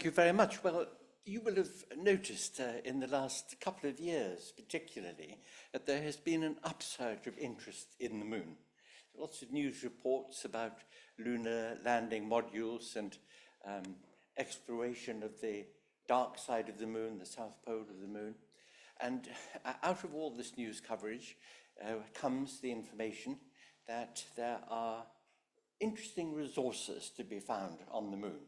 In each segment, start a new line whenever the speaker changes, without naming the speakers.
you very much. Well, you will have noticed in the last couple of years, particularly, that there has been an upsurge of interest in the moon. Lots of news reports about lunar landing modules and exploration of the dark side of the moon, the south pole of the moon. And out of all this news coverage comes the information that there are interesting resources to be found on the moon.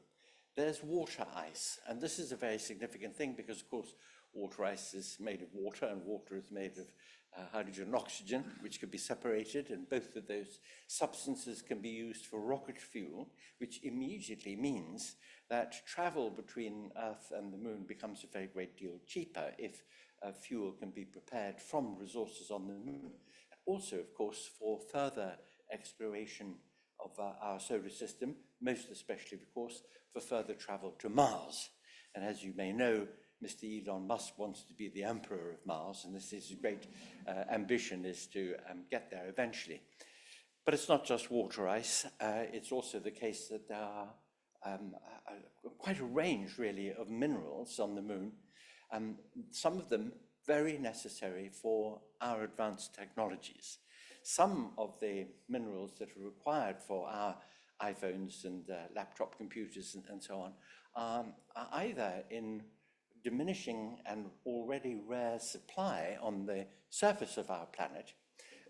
There's water ice, and this is a very significant thing because, of course, water ice is made of water, and water is made of hydrogen and oxygen, which can be separated, and both of those substances can be used for rocket fuel, which immediately means that travel between Earth and the moon becomes a very great deal cheaper if fuel can be prepared from resources on the moon. Also, of course, for further exploration of our solar system, most especially, of course, for further travel to Mars. And as you may know, Mr. Elon Musk wants to be the emperor of Mars, and this is his great ambition, is to get there eventually. But it's not just water ice, it's also the case that there are quite a range, really, of minerals on the moon, some of them very necessary for our advanced technologies. Some of the minerals that are required for our iPhones and laptop computers and so on are either in diminishing and already rare supply on the surface of our planet,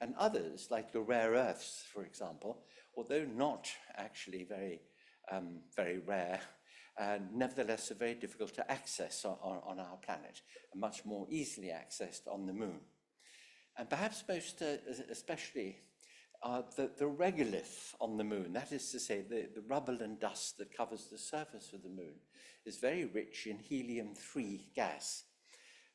and others, like the rare earths, for example, although not actually very rare, nevertheless are very difficult to access on our planet, and much more easily accessed on the moon. And perhaps most especially the regolith on the moon, that is to say, the rubble and dust that covers the surface of the moon, is very rich in helium-3 gas.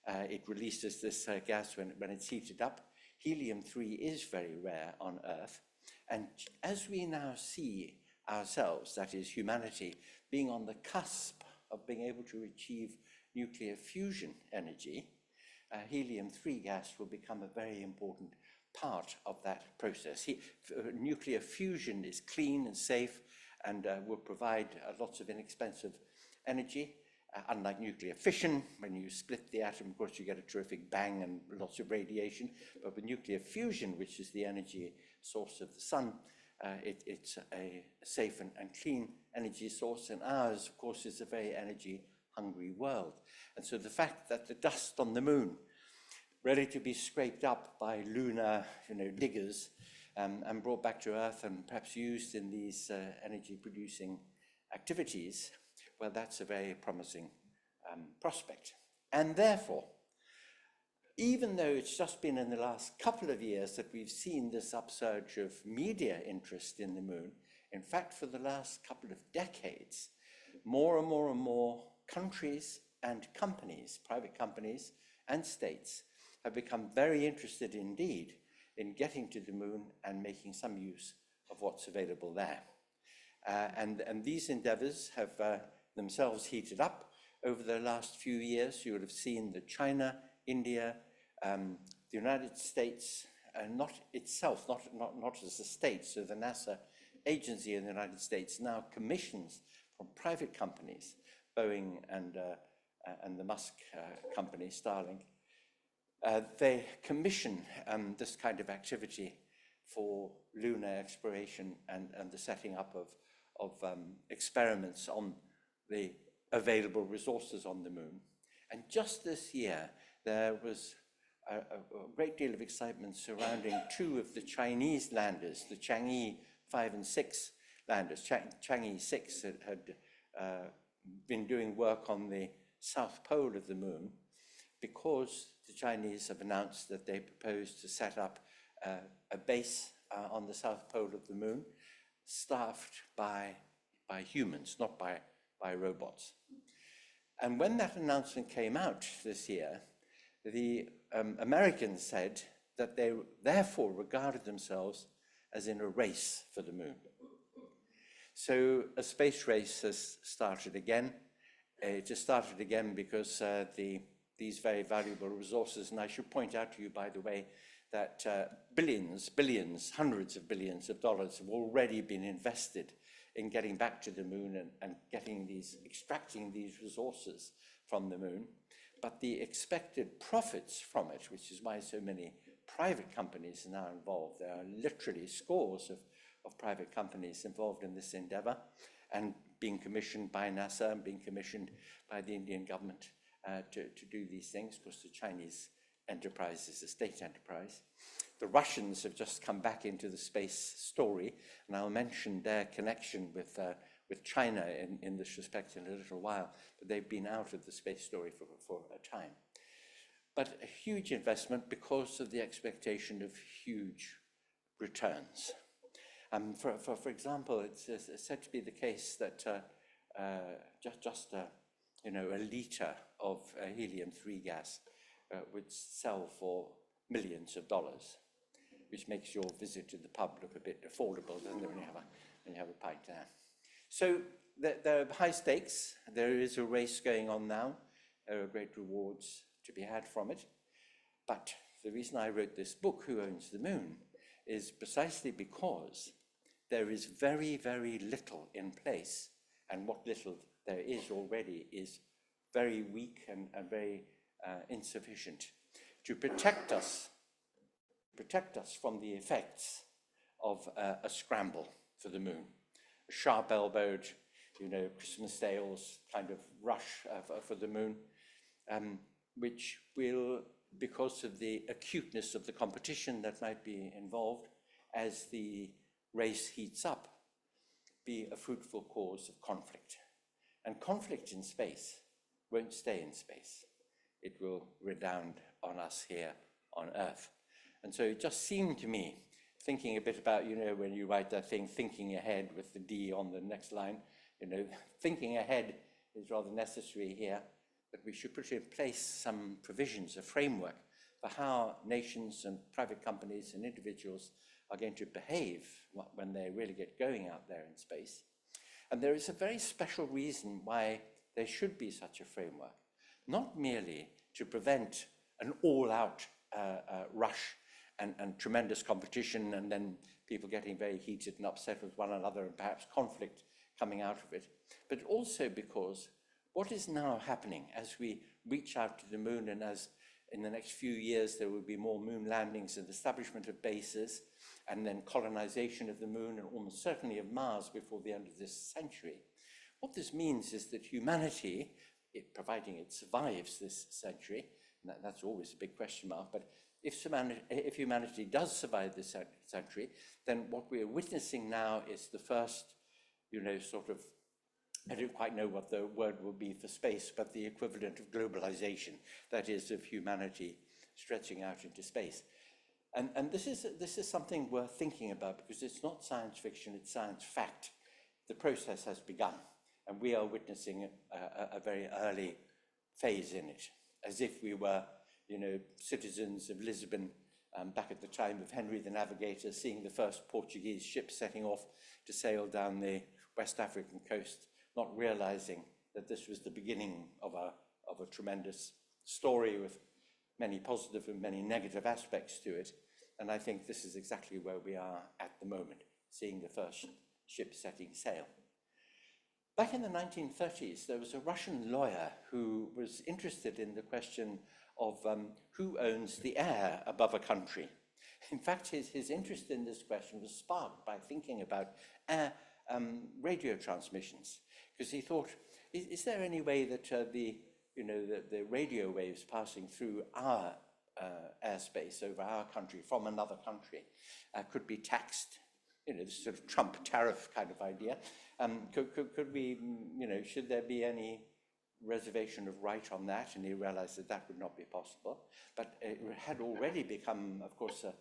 It releases this gas when it's heated up. Helium-3 is very rare on Earth. And as we now see ourselves, that is humanity, being on the cusp of being able to achieve nuclear fusion energy, helium-3 gas will become a very important part of that process. Nuclear fusion is clean and safe and will provide lots of inexpensive energy. Unlike nuclear fission, when you split the atom, of course, you get a terrific bang and lots of radiation. But with nuclear fusion, which is the energy source of the sun, it's a safe and clean energy source. And ours, of course, is a very energy-hungry world. And so the fact that the dust on the moon, ready to be scraped up by lunar diggers and brought back to Earth and perhaps used in these energy-producing activities, well, that's a very promising prospect. And therefore, even though it's just been in the last couple of years that we've seen this upsurge of media interest in the moon, in fact, for the last couple of decades, more and more and more countries and companies, private companies and states, have become very interested indeed in getting to the moon and making some use of what's available there. And these endeavors have themselves heated up over the last few years. You would have seen that China, India, the United States, not itself, not as a state, so the NASA agency in the United States now commissions from private companies, Boeing and the Musk company, Starlink, they commission this kind of activity for lunar exploration and the setting up of experiments on the available resources on the moon. And just this year, there was a great deal of excitement surrounding two of the Chinese landers, the Chang'e 5 and 6 landers. Chang'e 6 had been doing work on the south pole of the moon because the Chinese have announced that they propose to set up a base on the south pole of the moon, staffed by humans, not by robots. And when that announcement came out this year, the Americans said that they therefore regarded themselves as in a race for the moon. So a space race has started again. It has started again because these very valuable resources, and I should point out to you, by the way, that billions, hundreds of billions of dollars have already been invested in getting back to the moon and extracting these resources from the moon. But the expected profits from it, which is why so many private companies are now involved. There are literally scores of private companies involved in this endeavor and being commissioned by NASA and being commissioned by the Indian government to do these things, because the Chinese enterprise is a state enterprise. The Russians have just come back into the space story, and I'll mention their connection with China in this respect in a little while, but they've been out of the space story for a time. But a huge investment because of the expectation of huge returns. For example, it's said to be the case that just a liter of helium-3 gas would sell for millions of dollars, which makes your visit to the pub look a bit affordable, doesn't it, when you have a pint there. So there are high stakes. There is a race going on now. There are great rewards to be had from it. But the reason I wrote this book, Who Owns the Moon, is precisely because there is very, very little in place, and what little there is already is very weak and very insufficient to protect us from the effects of a scramble for the moon. A sharp-elbowed, Christmas sales kind of rush for the moon, which will, because of the acuteness of the competition that might be involved as the race heats up, be a fruitful cause of conflict. And conflict in space won't stay in space. It will redound on us here on Earth. And so it just seemed to me, thinking a bit about, when you write that thing, thinking ahead with the D on the next line, thinking ahead is rather necessary here, that we should put in place some provisions, a framework for how nations and private companies and individuals are going to behave when they really get going out there in space. And there is a very special reason why there should be such a framework, not merely to prevent an all-out rush and tremendous competition and then people getting very heated and upset with one another and perhaps conflict coming out of it, but also because what is now happening as we reach out to the moon, and as in the next few years there will be more moon landings and establishment of bases, and then colonization of the moon and almost certainly of Mars before the end of this century. What this means is that humanity, providing it survives this century, and that's always a big question mark, but if humanity does survive this century, then what we're witnessing now is the first, sort of, I don't quite know what the word will be for space, but the equivalent of globalization, that is, of humanity stretching out into space. And this is something worth thinking about, because it's not science fiction, it's science fact. The process has begun, and we are witnessing a very early phase in it, as if we were, citizens of Lisbon back at the time of Henry the Navigator, seeing the first Portuguese ship setting off to sail down the West African coast, not realizing that this was the beginning of a tremendous story with many positive and many negative aspects to it. And I think this is exactly where we are at the moment, seeing the first ship setting sail. Back in the 1930s, there was a Russian lawyer who was interested in the question of who owns the air above a country. In fact, his interest in this question was sparked by thinking about air radio transmissions, because he thought, is there any way that the radio waves passing through our airspace over our country from another country could be taxed? This sort of Trump tariff kind of idea. Could we, should there be any reservation of right on that? And he realized that that would not be possible. But it had already become, of course, a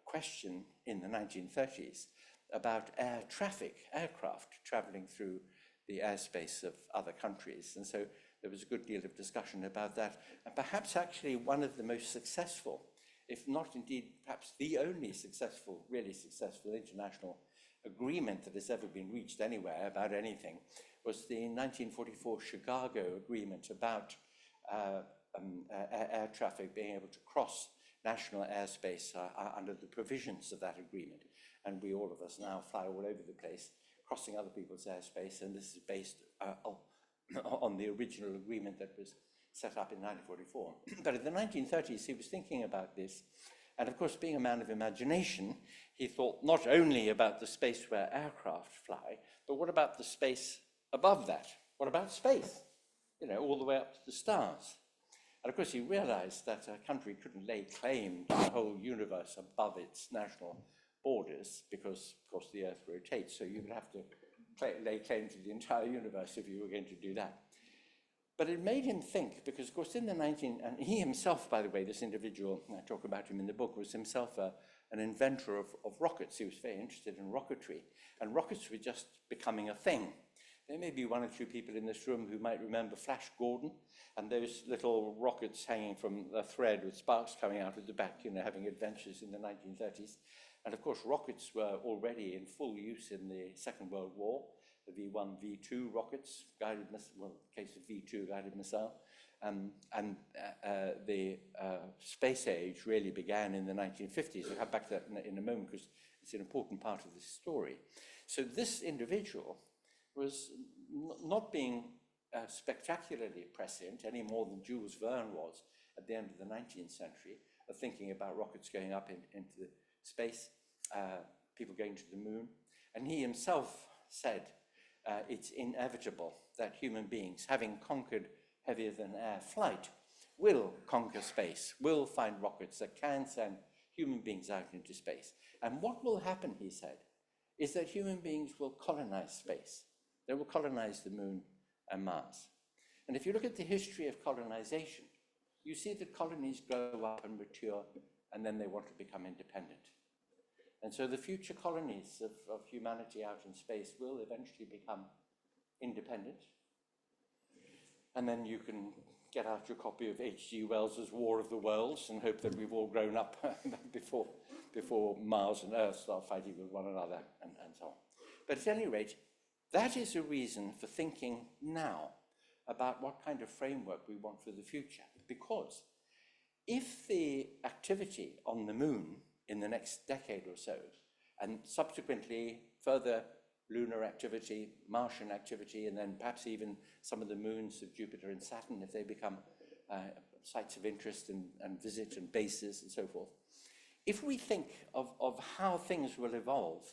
question in the 1930s about air traffic, aircraft traveling through the airspace of other countries. And so there was a good deal of discussion about that. And perhaps actually one of the most successful, if not indeed perhaps the only successful, really successful international agreement that has ever been reached anywhere about anything, was the 1944 Chicago Agreement about air traffic being able to cross national airspace under the provisions of that agreement. And we, all of us now, fly all over the place, crossing other people's airspace, and this is based on the original agreement that was set up in 1944. But in the 1930s, he was thinking about this, and of course, being a man of imagination, he thought not only about the space where aircraft fly, but what about the space above that? What about space? You know, all the way up to the stars. And of course, he realized that a country couldn't lay claim to the whole universe above its national borders because, of course, the Earth rotates, so you would have to lay claim to the entire universe if you were going to do that. But it made him think, because, of course, in the and he himself, by the way, this individual, I talk about him in the book, was himself an inventor of rockets. He was very interested in rocketry, and rockets were just becoming a thing. There may be one or two people in this room who might remember Flash Gordon and those little rockets hanging from a thread with sparks coming out of the back, you know, having adventures in the 1930s. And of course, rockets were already in full use in the Second World War. The V1, V2 rockets, guided missile, well, in the case of V2, guided missile. The space age really began in the 1950s. I'll come back to that in a moment because it's an important part of this story. So this individual was not being spectacularly prescient any more than Jules Verne was at the end of the 19th century, of thinking about rockets going up into space, people going to the moon. And he himself said, it's inevitable that human beings, having conquered heavier than air flight, will conquer space, will find rockets that can send human beings out into space. And what will happen, he said, is that human beings will colonize space. They will colonize the moon and Mars. And if you look at the history of colonization, you see that colonies grow up and mature, and then they want to become independent. And so the future colonies of humanity out in space will eventually become independent. And then you can get out your copy of H.G. Wells's War of the Worlds and hope that we've all grown up before Mars and Earth start fighting with one another and so on. But at any rate, that is a reason for thinking now about what kind of framework we want for the future. Because if the activity on the moon in the next decade or so, and subsequently further lunar activity, Martian activity, and then perhaps even some of the moons of Jupiter and Saturn, if they become sites of interest and visit and bases and so forth. If we think of how things will evolve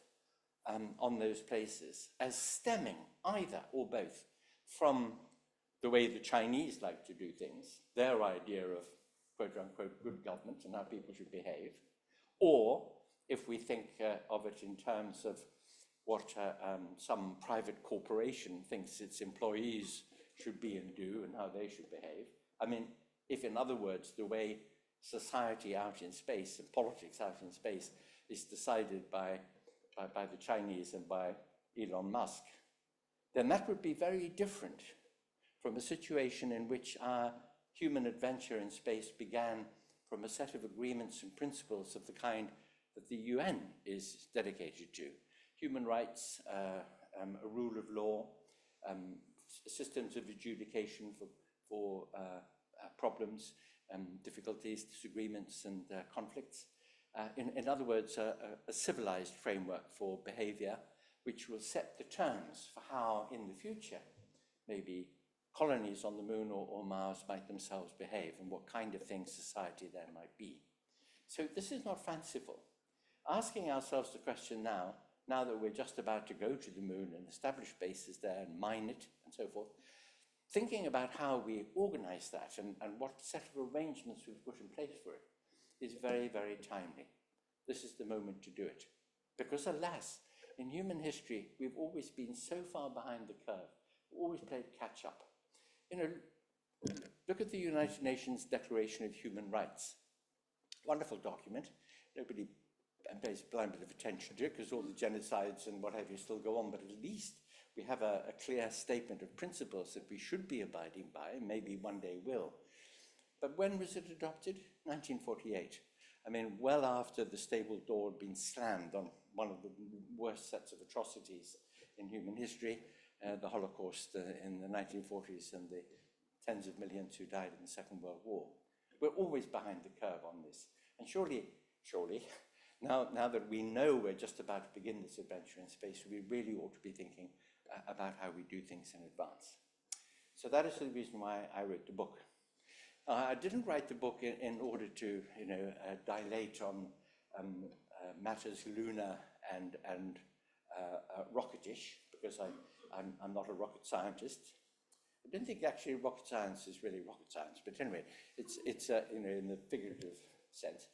on those places as stemming either or both from the way the Chinese like to do things, their idea of quote-unquote good government and how people should behave, or if we think of it in terms of what some private corporation thinks its employees should be and do and how they should behave. I mean, if in other words, the way society out in space and politics out in space is decided by the Chinese and by Elon Musk, then that would be very different from a situation in which our human adventure in space began from a set of agreements and principles of the kind that the UN is dedicated to. Human rights, a rule of law, systems of adjudication for problems, difficulties, disagreements, and conflicts. In other words, a civilized framework for behavior which will set the terms for how in the future maybe colonies on the moon or Mars might themselves behave and what kind of thing society there might be. So this is not fanciful. Asking ourselves the question now that we're just about to go to the moon and establish bases there and mine it and so forth, thinking about how we organize that and what set of arrangements we've put in place for it is very, very timely. This is the moment to do it. Because alas, in human history, we've always been so far behind the curve, we've always played catch up. You know, look at the United Nations Declaration of Human Rights. Wonderful document. Nobody pays a blind bit of attention to it because all the genocides and what have you still go on, but at least we have a clear statement of principles that we should be abiding by, and maybe one day will. But when was it adopted? 1948. I mean, well after the stable door had been slammed on one of the worst sets of atrocities in human history, the Holocaust in the 1940s and the tens of millions who died in the Second World War. We're always behind the curve on this. And surely, Now that we know we're just about to begin this adventure in space, we really ought to be thinking about how we do things in advance. So that is the reason why I wrote the book. I didn't write the book in order to, dilate on matters lunar and rocketish, because I'm not a rocket scientist. I don't think actually rocket science is really rocket science, but anyway, it's in the figurative sense.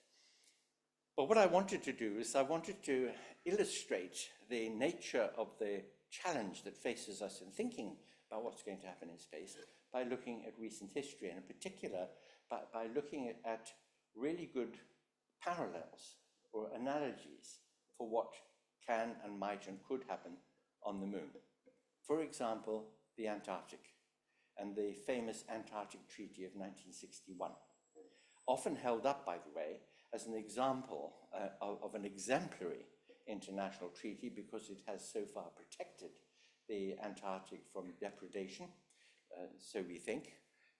But what I wanted to do is I wanted to illustrate the nature of the challenge that faces us in thinking about what's going to happen in space by looking at recent history, and in particular by looking at really good parallels or analogies for what can and might and could happen on the moon. For example, the Antarctic and the famous Antarctic Treaty of 1961, often held up, by the way, as an example of an exemplary international treaty because it has so far protected the Antarctic from depredation, so we think.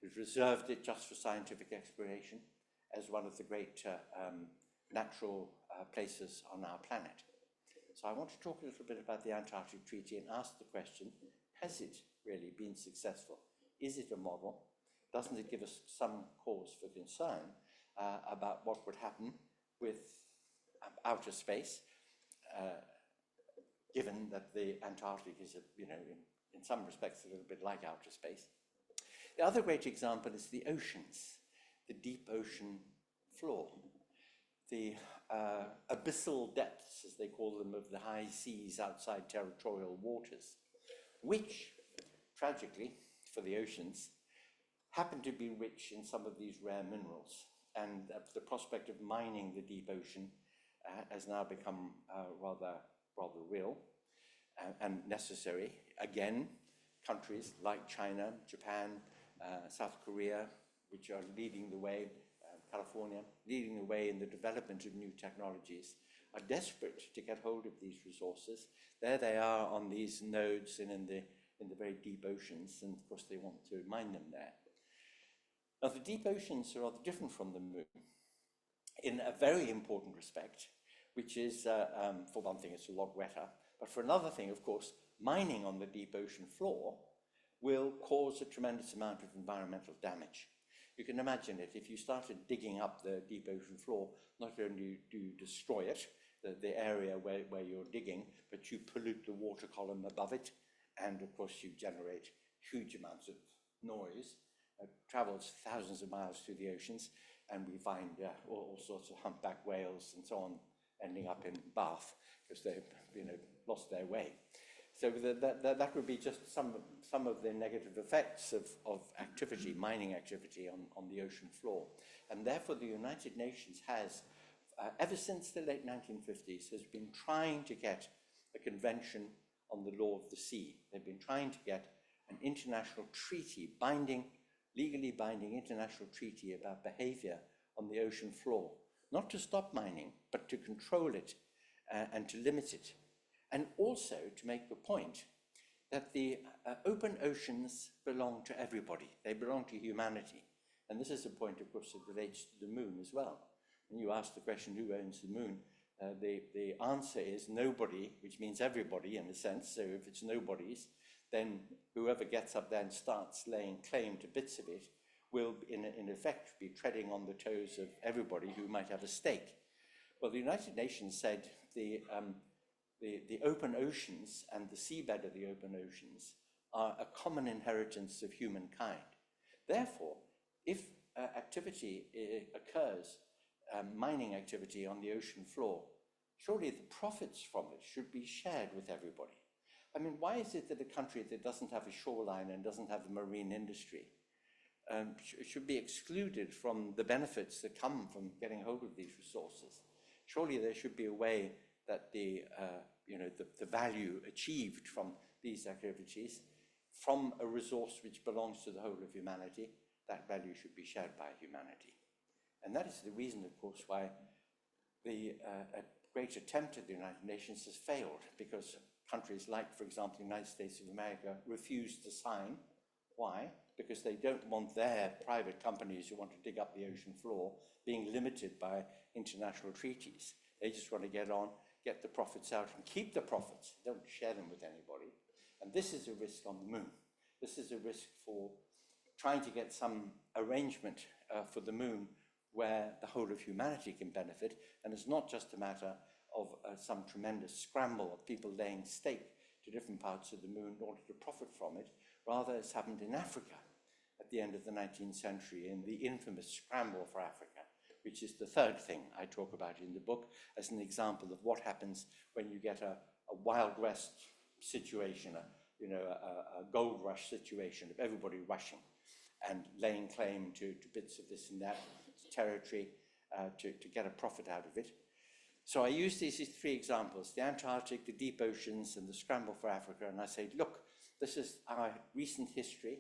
We've reserved it just for scientific exploration as one of the great natural places on our planet. So I want to talk a little bit about the Antarctic Treaty and ask the question, has it really been successful? Is it a model? Doesn't it give us some cause for concern about what would happen with outer space, given that the Antarctic is, in some respects, a little bit like outer space? The other great example is the oceans, the deep ocean floor, the abyssal depths, as they call them, of the high seas outside territorial waters, which, tragically for the oceans, happen to be rich in some of these rare minerals. And the prospect of mining the deep ocean has now become rather real and necessary. Again, countries like China, Japan, South Korea, which are leading the way, California, leading the way in the development of new technologies, are desperate to get hold of these resources. There they are on these nodes and in the very deep oceans, and of course they want to mine them there. Now, the deep oceans are rather different from the moon in a very important respect, which is, for one thing, it's a lot wetter, but for another thing, of course, mining on the deep ocean floor will cause a tremendous amount of environmental damage. You can imagine it, if you started digging up the deep ocean floor, not only do you destroy it, the area where you're digging, but you pollute the water column above it, and of course you generate huge amounts of noise. It travels thousands of miles through the oceans, and we find all sorts of humpback whales and so on ending up in Bath because they've lost their way. So that would be just some of the negative effects of activity, mining activity on the ocean floor. And therefore the United Nations has, ever since the late 1950s, has been trying to get a convention on the law of the sea. They've been trying to get an international treaty, legally binding international treaty about behavior on the ocean floor, not to stop mining, but to control it and to limit it. And also to make the point that the open oceans belong to everybody. They belong to humanity. And this is a point, of course, that relates to the moon as well. When you ask the question, who owns the moon? The answer is nobody, which means everybody in a sense. So if it's nobody's, then whoever gets up there and starts laying claim to bits of it will, in effect, be treading on the toes of everybody who might have a stake. Well, the United Nations said the open oceans and the seabed of the open oceans are a common inheritance of humankind. Therefore, if activity occurs, mining activity on the ocean floor, surely the profits from it should be shared with everybody. I mean, why is it that a country that doesn't have a shoreline and doesn't have a marine industry should be excluded from the benefits that come from getting hold of these resources? Surely there should be a way that the value achieved from these activities, from a resource which belongs to the whole of humanity, that value should be shared by humanity. And that is the reason, of course, why the great attempt at the United Nations has failed, because countries like, for example, the United States of America refuse to sign. Why? Because they don't want their private companies who want to dig up the ocean floor being limited by international treaties. They just want to get on, get the profits out, and keep the profits. Don't share them with anybody. And this is a risk on the moon. This is a risk for trying to get some arrangement for the moon where the whole of humanity can benefit. And it's not just a matter of some tremendous scramble of people laying stake to different parts of the moon in order to profit from it. Rather, it's happened in Africa at the end of the 19th century, in the infamous scramble for Africa, which is the third thing I talk about in the book as an example of what happens when you get a Wild West situation, a gold rush situation of everybody rushing and laying claim to bits of this and that territory to get a profit out of it. So I use these three examples, the Antarctic, the deep oceans, and the scramble for Africa, and I say, look, this is our recent history.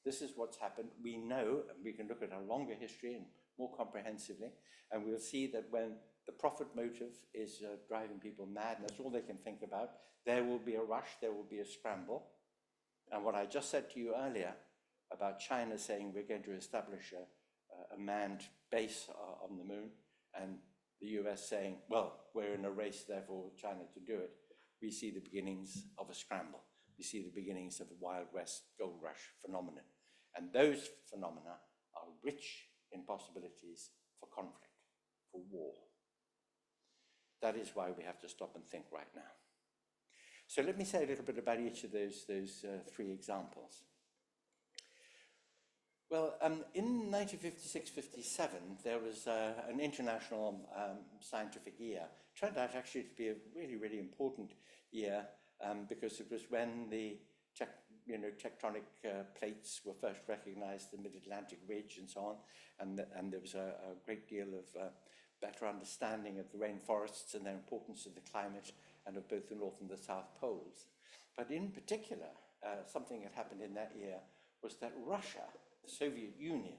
This is what's happened. We know, and we can look at a longer history and more comprehensively, and we'll see that when the profit motive is driving people mad, and that's all they can think about, there will be a rush, there will be a scramble. And what I just said to you earlier about China saying we're going to establish a manned base on the moon, and the US saying, well, we're in a race, therefore, with China to do it, we see the beginnings of a scramble. We see the beginnings of a Wild West gold rush phenomenon. And those phenomena are rich in possibilities for conflict, for war. That is why we have to stop and think right now. So let me say a little bit about each of those three examples. Well, in 1956-57, there was an international scientific year. It turned out actually to be a really, really important year because it was when the tectonic plates were first recognized, the Mid-Atlantic Ridge and so on, and there was a great deal of better understanding of the rainforests and their importance of the climate and of both the North and the South Poles. But in particular, something that happened in that year was that Russia, the Soviet Union,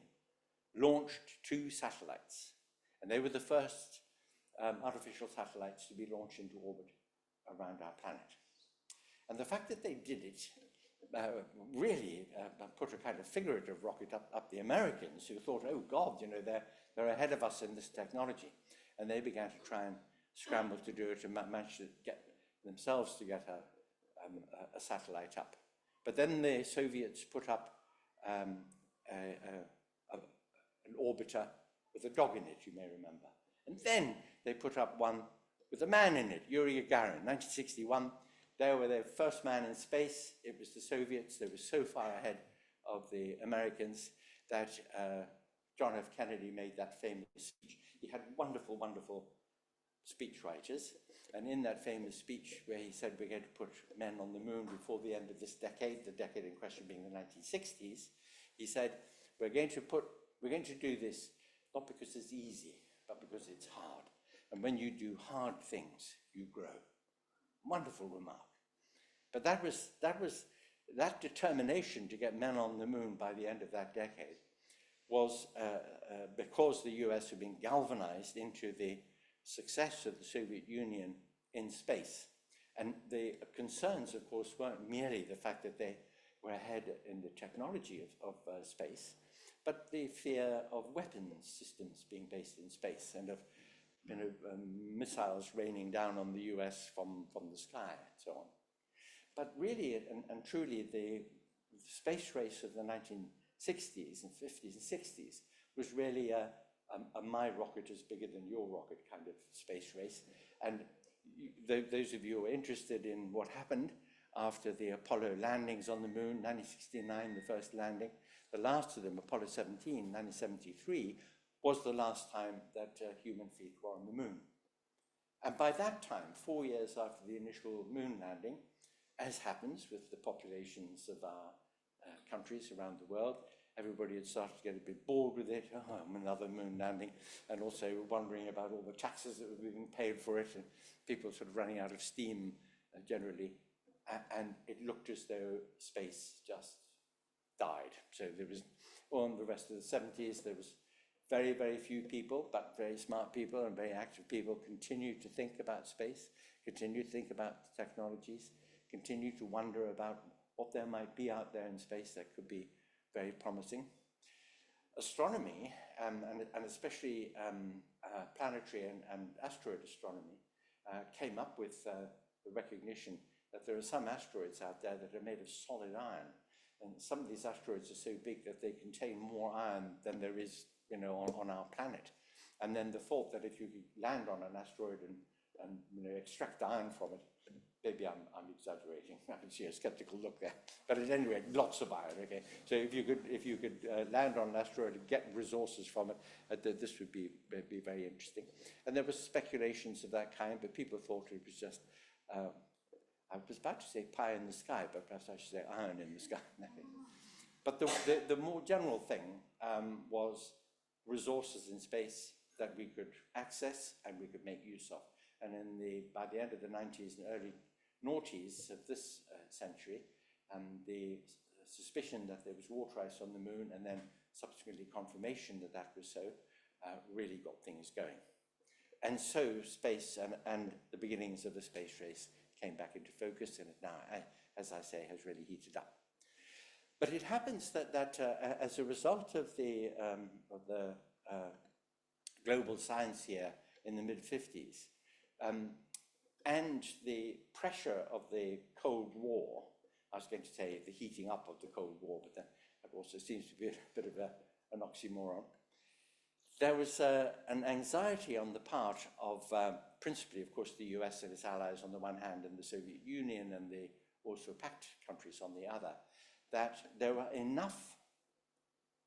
launched 2 satellites, and they were the first artificial satellites to be launched into orbit around our planet. And the fact that they did it really put a kind of figurative rocket up the Americans, who thought, oh God, they're ahead of us in this technology. And they began to try and scramble to do it and manage to get themselves to get a satellite up. But then the Soviets put up an orbiter with a dog in it, you may remember. And then they put up one with a man in it, Yuri Gagarin, 1961. They were their first man in space. It was the Soviets. They were so far ahead of the Americans that John F. Kennedy made that famous speech. He had wonderful, wonderful speechwriters. And in that famous speech where he said we're going to put men on the moon before the end of this decade, the decade in question being the 1960s, he said, we're going to do this not because it's easy, but because it's hard. And when you do hard things, you grow. Wonderful remark. But that determination to get men on the moon by the end of that decade was because the US had been galvanized into the success of the Soviet Union in space. And the concerns, of course, weren't merely the fact that they were ahead in the technology of space, but the fear of weapons systems being based in space and of missiles raining down on the US from the sky and so on. But really and truly, the space race of the 1960s and 50s and 60s was really a my rocket is bigger than your rocket kind of space race. And those of you who are interested in what happened after the Apollo landings on the moon, 1969, the first landing, the last of them, Apollo 17, 1973, was the last time that human feet were on the moon. And by that time, 4 years after the initial moon landing, as happens with the populations of our countries around the world, everybody had started to get a bit bored with it. Oh, another moon landing, and also wondering about all the taxes that were being paid for it, and people sort of running out of steam generally. And it looked as though space just died. So there was, on the rest of the 70s, there was very, very few people, but very smart people and very active people continued to think about space, continued to think about technologies, continued to wonder about what there might be out there in space that could be very promising. Astronomy, and especially planetary and asteroid astronomy came up with the recognition that there are some asteroids out there that are made of solid iron. And some of these asteroids are so big that they contain more iron than there is, on our planet. And then the thought that if you could land on an asteroid and extract iron from it, maybe I'm exaggerating. I can see a skeptical look there. But at any rate, lots of iron, okay? So if you could land on an asteroid and get resources from it, this would be very interesting. And there were speculations of that kind, but people thought it was just, I was about to say pie in the sky, but perhaps I should say iron in the sky. But the more general thing was resources in space that we could access and we could make use of. And by the end of the 90s and early noughties of this century, the suspicion that there was water ice on the moon and then subsequently confirmation that that was so really got things going. And so space and the beginnings of the space race came back into focus, and it now, as I say, has really heated up. But it happens that as a result of the global science here in the mid-50s, and the pressure of the Cold War, I was going to say the heating up of the Cold War, but that also seems to be a bit of an oxymoron. There was an anxiety on the part of principally, of course, the US and its allies on the one hand, and the Soviet Union and the Warsaw Pact countries on the other, that there were enough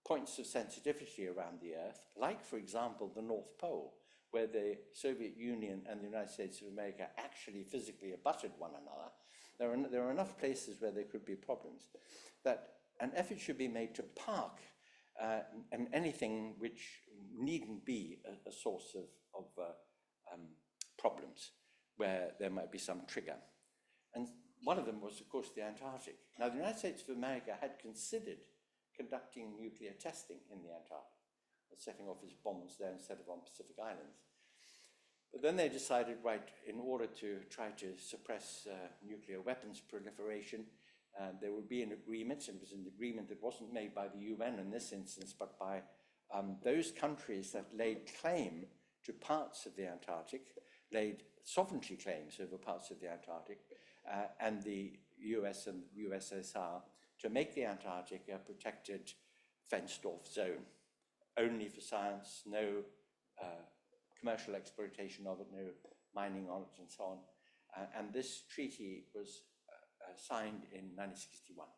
points of sensitivity around the Earth, like, for example, the North Pole, where the Soviet Union and the United States of America actually physically abutted one another. There are enough places where there could be problems that an effort should be made to park and anything which needn't be a source of problems where there might be some trigger. And one of them was, of course, the Antarctic. Now, the United States of America had considered conducting nuclear testing in the Antarctic, setting off its bombs there instead of on Pacific Islands. But then they decided, right, in order to try to suppress nuclear weapons proliferation, there would be an agreement, and it was an agreement that wasn't made by the UN in this instance, but by those countries that laid claim to parts of the Antarctic, laid sovereignty claims over parts of the Antarctic, and the US and USSR to make the Antarctic a protected, fenced-off zone, only for science, no commercial exploitation of it, no mining on it, and so on. And this treaty was signed in 1961.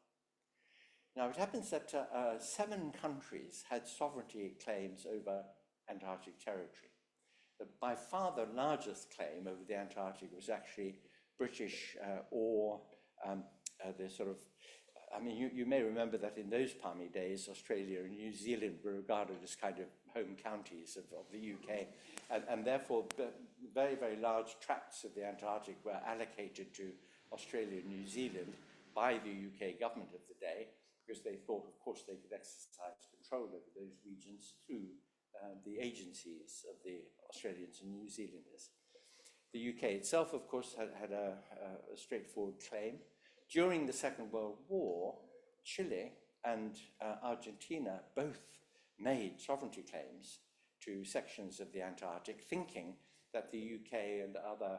Now, it happens that 7 countries had sovereignty claims over Antarctic territory. By far the largest claim over the Antarctic was actually British or the sort of, I mean, you may remember that in those palmy days, Australia and New Zealand were regarded as kind of home counties of the UK, and therefore very, very large tracts of the Antarctic were allocated to Australia and New Zealand by the UK government of the day, because they thought, of course, they could exercise control over those regions through the agencies of the Australians and New Zealanders. The UK itself, of course, had a straightforward claim. During the Second World War, Chile and Argentina both made sovereignty claims to sections of the Antarctic, thinking that the UK and other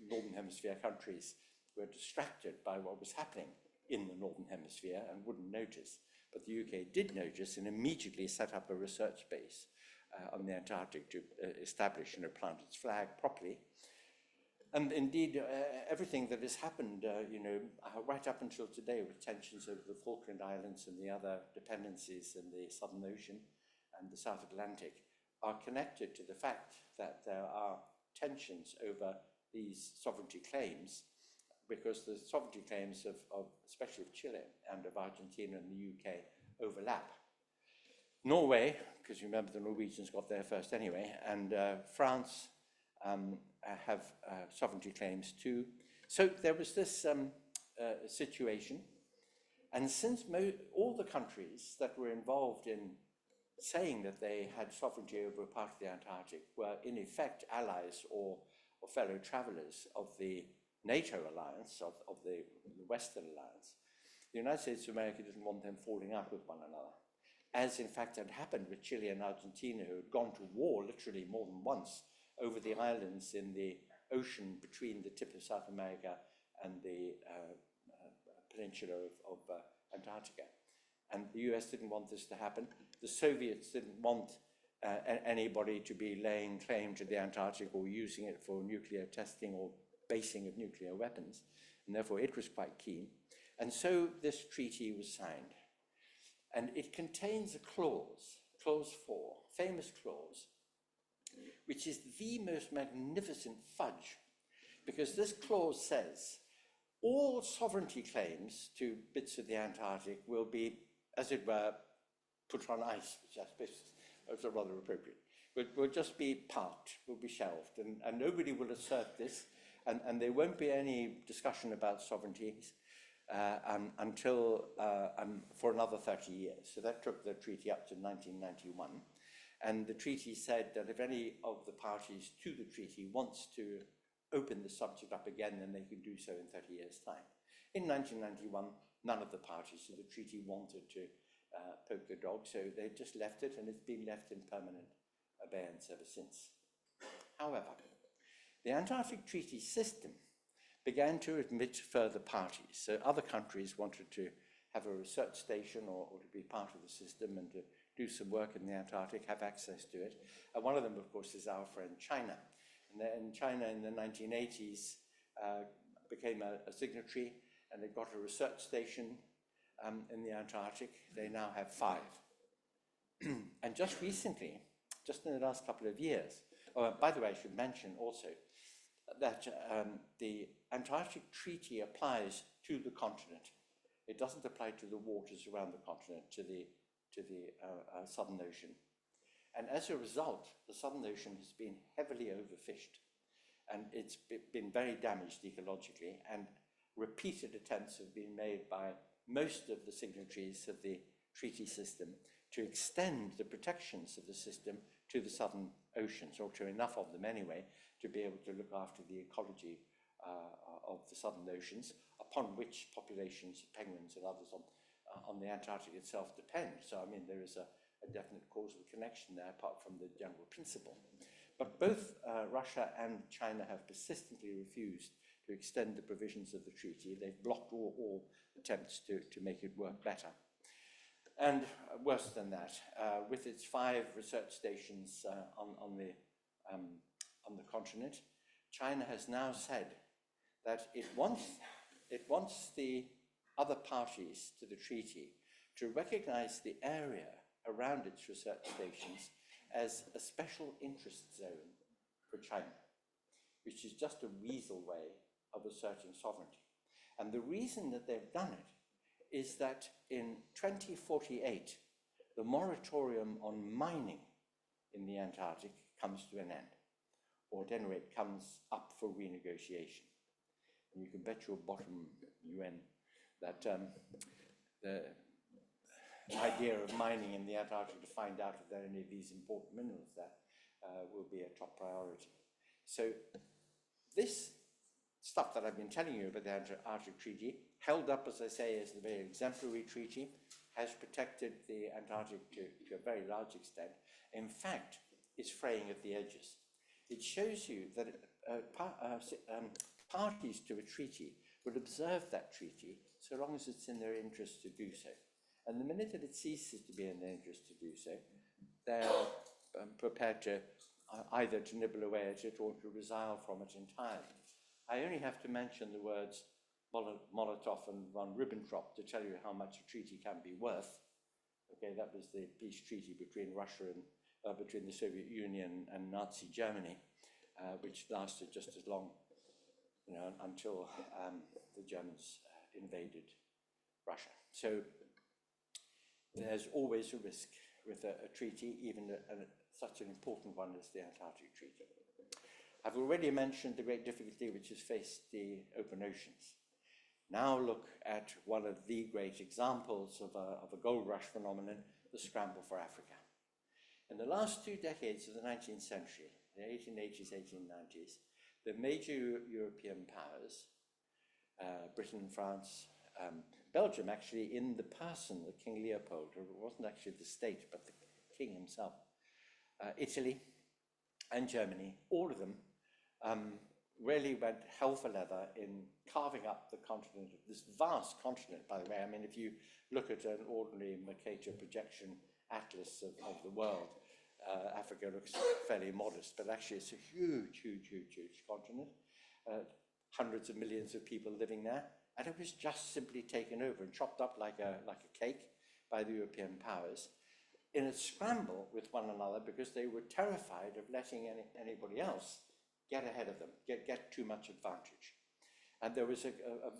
Northern Hemisphere countries were distracted by what was happening in the Northern Hemisphere and wouldn't notice. But the UK did notice and immediately set up a research base on the Antarctic to establish and plant its flag properly. And indeed, everything that has happened, right up until today, with tensions over the Falkland Islands and the other dependencies in the Southern Ocean and the South Atlantic, are connected to the fact that there are tensions over these sovereignty claims, because the sovereignty claims of especially of Chile and of Argentina and the UK overlap. Norway, because you remember the Norwegians got there first anyway, and France have sovereignty claims too. So there was this situation, and since all the countries that were involved in saying that they had sovereignty over a part of the Antarctic were in effect allies or fellow travelers of the NATO alliance, of the Western alliance, the United States of America didn't want them falling out with one another. as in fact had happened with Chile and Argentina, who had gone to war literally more than once over the islands in the ocean between the tip of South America and the peninsula of Antarctica. And the US didn't want this to happen. The Soviets didn't want anybody to be laying claim to the Antarctic or using it for nuclear testing or basing of nuclear weapons, and therefore it was quite keen. And so this treaty was signed. And it contains a clause, clause 4, famous clause, which is the most magnificent fudge, because this clause says all sovereignty claims to bits of the Antarctic will be, as it were, put on ice, which I suppose is rather appropriate. Will just be parked, will be shelved, and nobody will assert this, and there won't be any discussion about sovereignties until for another 30 years. So that took the treaty up to 1991. And the treaty said that if any of the parties to the treaty wants to open the subject up again, then they can do so in 30 years' time. In 1991, none of the parties to the treaty wanted to poke the dog, so they just left it, and it's been left in permanent abeyance ever since. However, the Antarctic Treaty System began to admit further parties. So other countries wanted to have a research station or to be part of the system and to do some work in the Antarctic, have access to it. And one of them, of course, is our friend China. And then China in the 1980s became a signatory, and they got a research station in the Antarctic. They now have 5. And just recently, just in the last couple of years, by the way, I should mention also that the Antarctic Treaty applies to the continent. It doesn't apply to the waters around the continent, to the Southern Ocean. And as a result, the Southern Ocean has been heavily overfished, and it's been very damaged ecologically, and repeated attempts have been made by most of the signatories of the treaty system to extend the protections of the system to the Southern Oceans, or to enough of them anyway, to be able to look after the ecology of the Southern Oceans, upon which populations of penguins and others on the Antarctic itself depend. So, I mean, there is a definite causal connection there, apart from the general principle. But both Russia and China have persistently refused to extend the provisions of the treaty. They've blocked all attempts to make it work better. And worse than that, with its 5 research stations on the continent, China has now said that it wants the other parties to the treaty to recognize the area around its research stations as a special interest zone for China, which is just a weasel way of asserting sovereignty. And the reason that they've done it is that in 2048, the moratorium on mining in the Antarctic comes to an end, or at any rate comes up for renegotiation. And you can bet your bottom UN that the idea of mining in the Antarctic to find out if there are any of these important minerals there will be a top priority. So this stuff that I've been telling you about the Antarctic Treaty, held up, as I say, as a very exemplary treaty, has protected the Antarctic to a very large extent. In fact, it's fraying at the edges. It shows you that parties to a treaty will observe that treaty so long as it's in their interest to do so. And the minute that it ceases to be in their interest to do so, they're prepared to either to nibble away at it or to resile from it entirely. I only have to mention the words Molotov and von Ribbentrop to tell you how much a treaty can be worth. Okay, that was the peace treaty between Russia and between the Soviet Union and Nazi Germany, which lasted just as long, until the Germans invaded Russia. So there's always a risk with a treaty, even such an important one as the Antarctic Treaty. I've already mentioned the great difficulty which has faced the open oceans. Now look at one of the great examples of a gold rush phenomenon, the scramble for Africa. In the last 2 decades of the 19th century, the 1880s, 1890s, the major European powers, Britain, France, Belgium, actually, in the person of King Leopold, or it wasn't actually the state, but the king himself, Italy and Germany, all of them really went hell for leather in carving up the continent, this vast continent, by the way. I mean, if you look at an ordinary Mercator projection atlas of the world, Africa looks fairly modest, but actually it's a huge, huge, huge, huge continent. Hundreds of millions of people living there, and it was just simply taken over and chopped up like a cake by the European powers in a scramble with one another because they were terrified of letting anybody else get ahead of them, get too much advantage. And there was a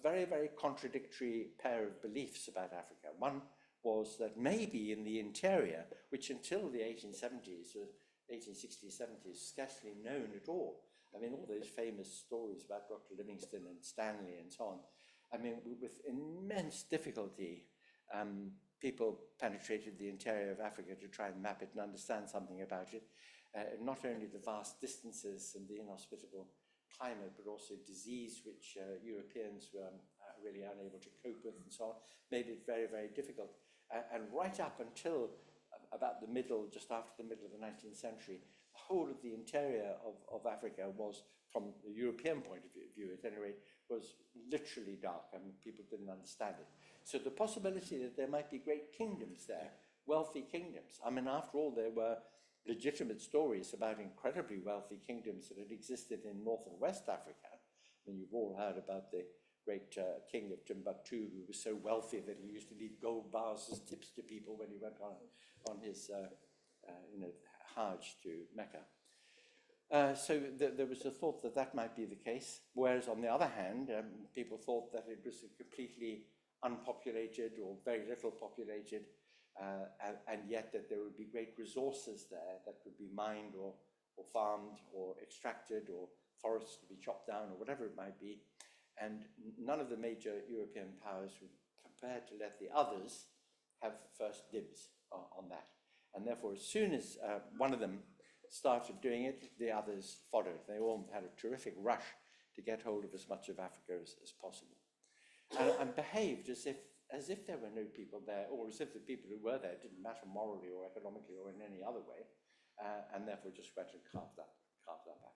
very, very contradictory pair of beliefs about Africa. One was that maybe in the interior, which until the 1870s, 1860s, 70s, scarcely known at all. I mean, all those famous stories about Dr. Livingstone and Stanley and so on. I mean, with immense difficulty, people penetrated the interior of Africa to try and map it and understand something about it. Not only the vast distances and the inhospitable climate, but also disease, which Europeans were really unable to cope with and so on, made it very, very difficult. And right up until about the middle, just after the middle of the 19th century, the whole of the interior of Africa was, from the European point of view at any rate, was literally dark. I mean, people didn't understand it. So the possibility that there might be great kingdoms there, wealthy kingdoms. I mean, after all, there were legitimate stories about incredibly wealthy kingdoms that had existed in North and West Africa. I mean, you've all heard about the great king of Timbuktu, who was so wealthy that he used to leave gold bars as tips to people when he went on his Hajj to Mecca. So there was a thought that that might be the case, whereas on the other hand, people thought that it was a completely unpopulated or very little populated, and yet that there would be great resources there that could be mined or farmed or extracted, or forests to be chopped down, or whatever it might be. And none of the major European powers were prepared to let the others have first dibs on that. And therefore, as soon as one of them started doing it, the others followed. They all had a terrific rush to get hold of as much of Africa as possible, and behaved as if there were no people there, or as if the people who were there didn't matter morally or economically or in any other way, and therefore just went and carved up Africa.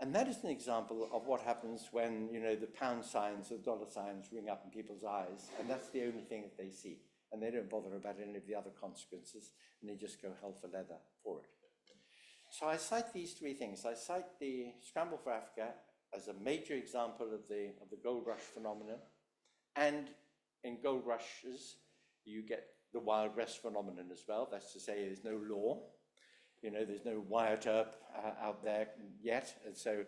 And that is an example of what happens when, you know, the pound signs or dollar signs ring up in people's eyes, and that's the only thing that they see. And they don't bother about any of the other consequences, and they just go hell for leather for it. So I cite these three things. I cite the Scramble for Africa as a major example of the gold rush phenomenon. And in gold rushes, you get the Wild West phenomenon as well. That's to say, there's no law. You know, there's no wiretap out there yet, and so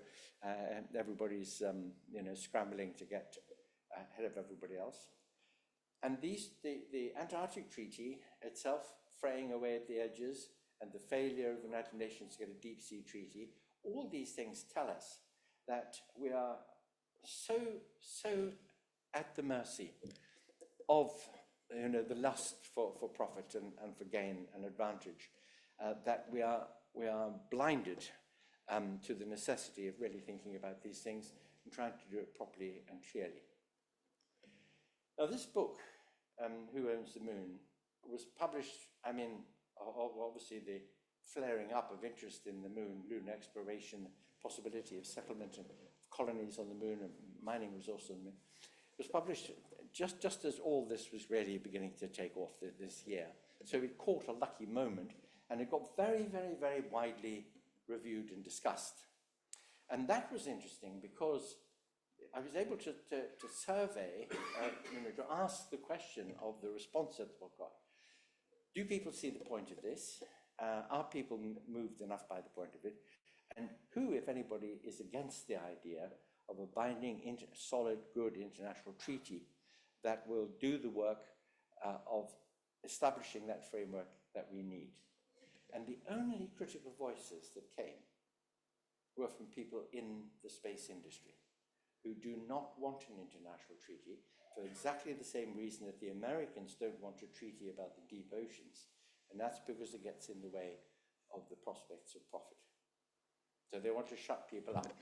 everybody's, scrambling to get ahead of everybody else. And the Antarctic Treaty itself fraying away at the edges, and the failure of the United Nations to get a deep sea treaty, all these things tell us that we are so at the mercy of, you know, the lust for profit and for gain and advantage, that we are blinded to the necessity of really thinking about these things and trying to do it properly and clearly. Now, this book, Who Owns the Moon, was published, I mean, obviously the flaring up of interest in the moon, lunar exploration, possibility of settlement and colonies on the moon and mining resources on the moon, was published just as all this was really beginning to take off this year. So it caught a lucky moment, and it got very, very, very widely reviewed and discussed. And that was interesting because I was able to survey, to ask the question of the response that the book got. Do people see the point of this? Are people moved enough by the point of it? And who, if anybody, is against the idea of a binding, solid, good international treaty that will do the work of establishing that framework that we need? And the only critical voices that came were from people in the space industry, who do not want an international treaty for exactly the same reason that the Americans don't want a treaty about the deep oceans, and that's because it gets in the way of the prospects of profit. So they want to shut people up,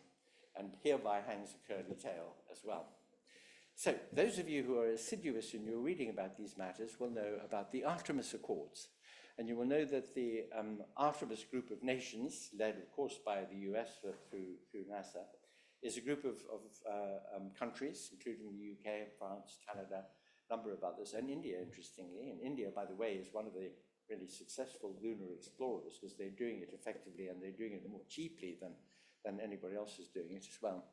and hereby hangs a curly tail as well. So those of you who are assiduous in your reading about these matters will know about the Artemis Accords. And you will know that the Artemis group of nations, led of course by the US through NASA, is a group of countries, including the UK, France, Canada, a number of others, and India, interestingly. And India, by the way, is one of the really successful lunar explorers, because they're doing it effectively and they're doing it more cheaply than anybody else is doing it as well.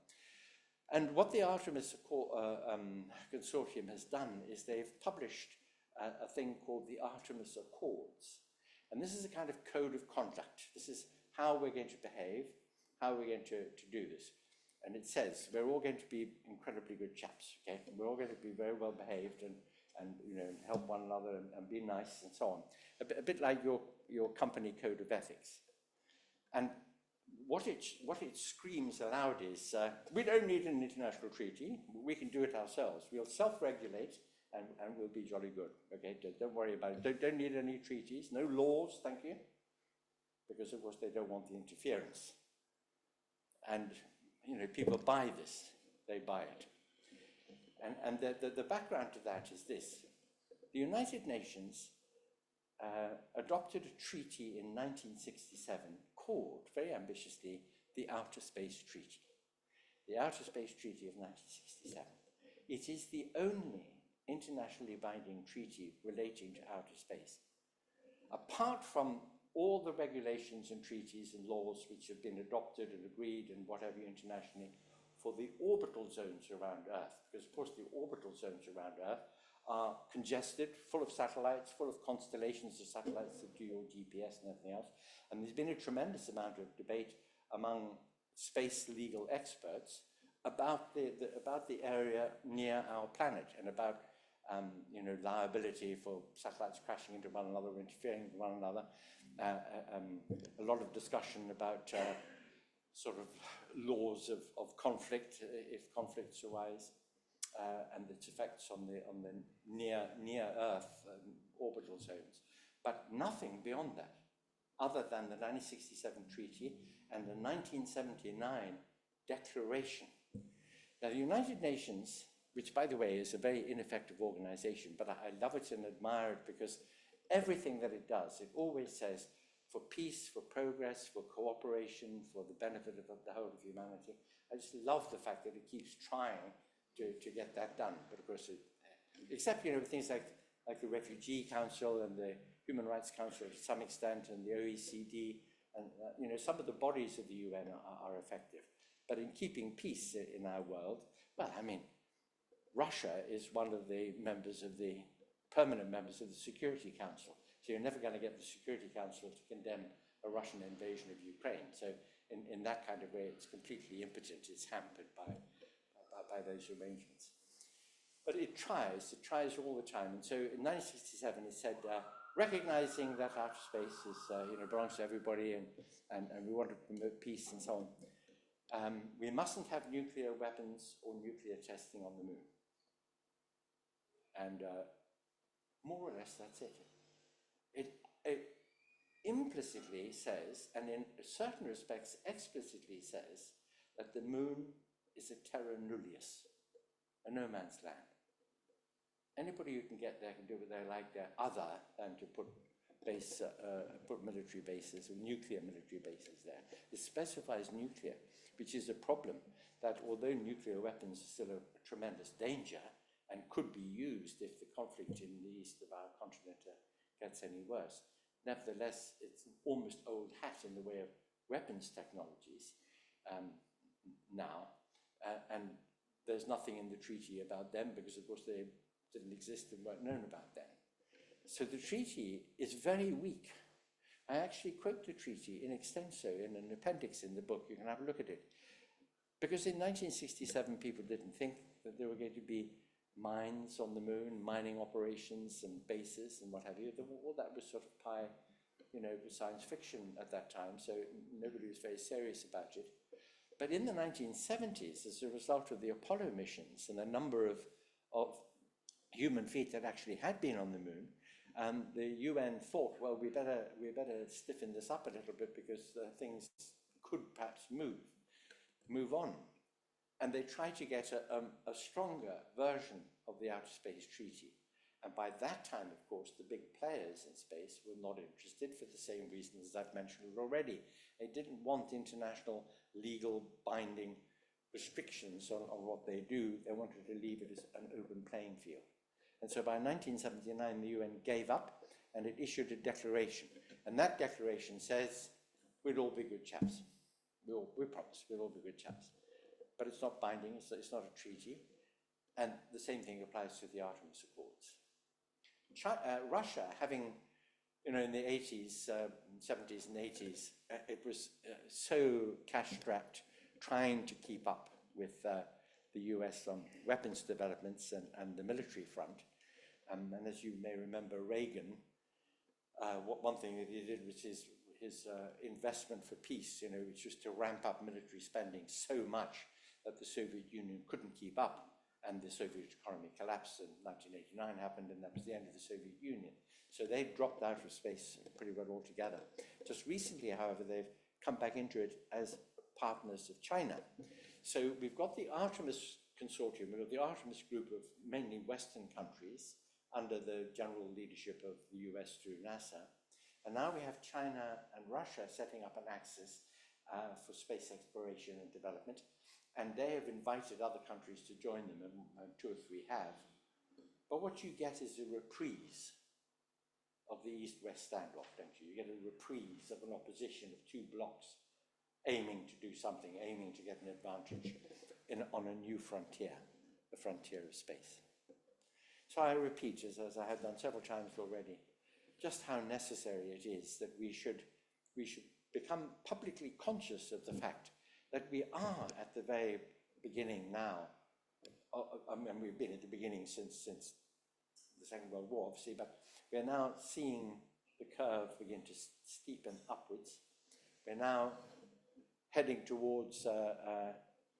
And what the Artemis Consortium has done is they've published a thing called the Artemis Accords. And this is a kind of code of conduct. This is how we're going to behave, how we're going to do this. And it says we're all going to be incredibly good chaps, okay? We're all going to be very well behaved and you know, help one another and be nice and so on. A bit like your company code of ethics. And what it screams aloud is, we don't need an international treaty. We can do it ourselves. We'll self-regulate and we'll be jolly good, okay? Don't worry about it. Don't need any treaties, no laws, thank you. Because of course they don't want the interference. And you know, people buy this, they buy it. And the background to that is this. The United Nations adopted a treaty in 1967 called, very ambitiously, the Outer Space Treaty. The Outer Space Treaty of 1967. It is the only internationally binding treaty relating to outer space. Apart from all the regulations and treaties and laws which have been adopted and agreed and whatever internationally for the orbital zones around Earth, because of course the orbital zones around Earth are congested, full of satellites, full of constellations of satellites that do your GPS and everything else. And there's been a tremendous amount of debate among space legal experts about the area near our planet and about you know, liability for satellites crashing into one another, interfering with one another. A lot of discussion about sort of laws of conflict, if conflicts arise, and its effects on the near Earth orbital zones. But nothing beyond that, other than the 1967 treaty and the 1979 declaration. Now, the United Nations, which, by the way, is a very ineffective organization, but I love it and admire it because everything that it does, it always says for peace, for progress, for cooperation, for the benefit of the whole of humanity. I just love the fact that it keeps trying to get that done. But of course, except, you know, things like the Refugee Council and the Human Rights Council to some extent, and the OECD, and you know, some of the bodies of the UN are effective. But in keeping peace in our world, well, I mean, Russia is one of the permanent members of the Security Council. So you're never going to get the Security Council to condemn a Russian invasion of Ukraine. So in that kind of way, it's completely impotent. It's hampered by those arrangements. But it tries all the time. And so in 1967, it said, recognizing that outer space is, you know, belongs to everybody and we want to promote peace and so on. We mustn't have nuclear weapons or nuclear testing on the moon. And more or less, that's it. It implicitly says, and in certain respects explicitly says, that the moon is a terra nullius, a no man's land. Anybody who can get there can do what they like there, other than to put military bases or nuclear military bases there. It specifies nuclear, which is a problem that although nuclear weapons are still a tremendous danger and could be used if the conflict in the east of our continent gets any worse, nevertheless, it's an almost old hat in the way of weapons technologies now, and there's nothing in the treaty about them because, of course, they didn't exist and weren't known about then. So the treaty is very weak. I actually quote the treaty in extenso in an appendix in the book. You can have a look at it. Because in 1967, people didn't think that there were going to be mines on the moon, mining operations and bases and what have you. All that was sort of pie, you know, science fiction at that time, so nobody was very serious about it. But in the 1970s, as a result of the Apollo missions and a number of human feet that actually had been on the moon, the UN thought, well, we better stiffen this up a little bit because things could perhaps move on. And they tried to get a stronger version of the Outer Space Treaty. And by that time, of course, the big players in space were not interested for the same reasons I've mentioned already. They didn't want international legal binding restrictions on what they do. They wanted to leave it as an open playing field. And so by 1979, the UN gave up and it issued a declaration. And that declaration says, we'll all be good chaps. We promise, we'll all be good chaps. But it's not binding, it's not a treaty. And the same thing applies to the Artemis Accords. Russia, having, in the 80s, 70s and 80s, it was so cash-strapped, trying to keep up with the US on weapons developments and the military front. And as you may remember, Reagan, one thing that he did was his investment for peace, which was to ramp up military spending so much that the Soviet Union couldn't keep up. And the Soviet economy collapsed, and 1989 happened, and that was the end of the Soviet Union. So they dropped out of space pretty well altogether. Just recently, however, they've come back into it as partners of China. So we've got the Artemis Consortium, we've got the Artemis group of mainly Western countries under the general leadership of the US through NASA. And now we have China and Russia setting up an axis for space exploration and development. And they have invited other countries to join them, and 2 or 3 have. But what you get is a reprise of the East-West standoff, don't you? You get a reprise of an opposition of 2 blocks aiming to do something, aiming to get an advantage on a new frontier, the frontier of space. So I repeat, as I have done several times already, just how necessary it is that we should become publicly conscious of the fact that we are at the very beginning now. And we've been at the beginning since the Second World War, obviously, but we are now seeing the curve begin to steepen upwards. We're now heading towards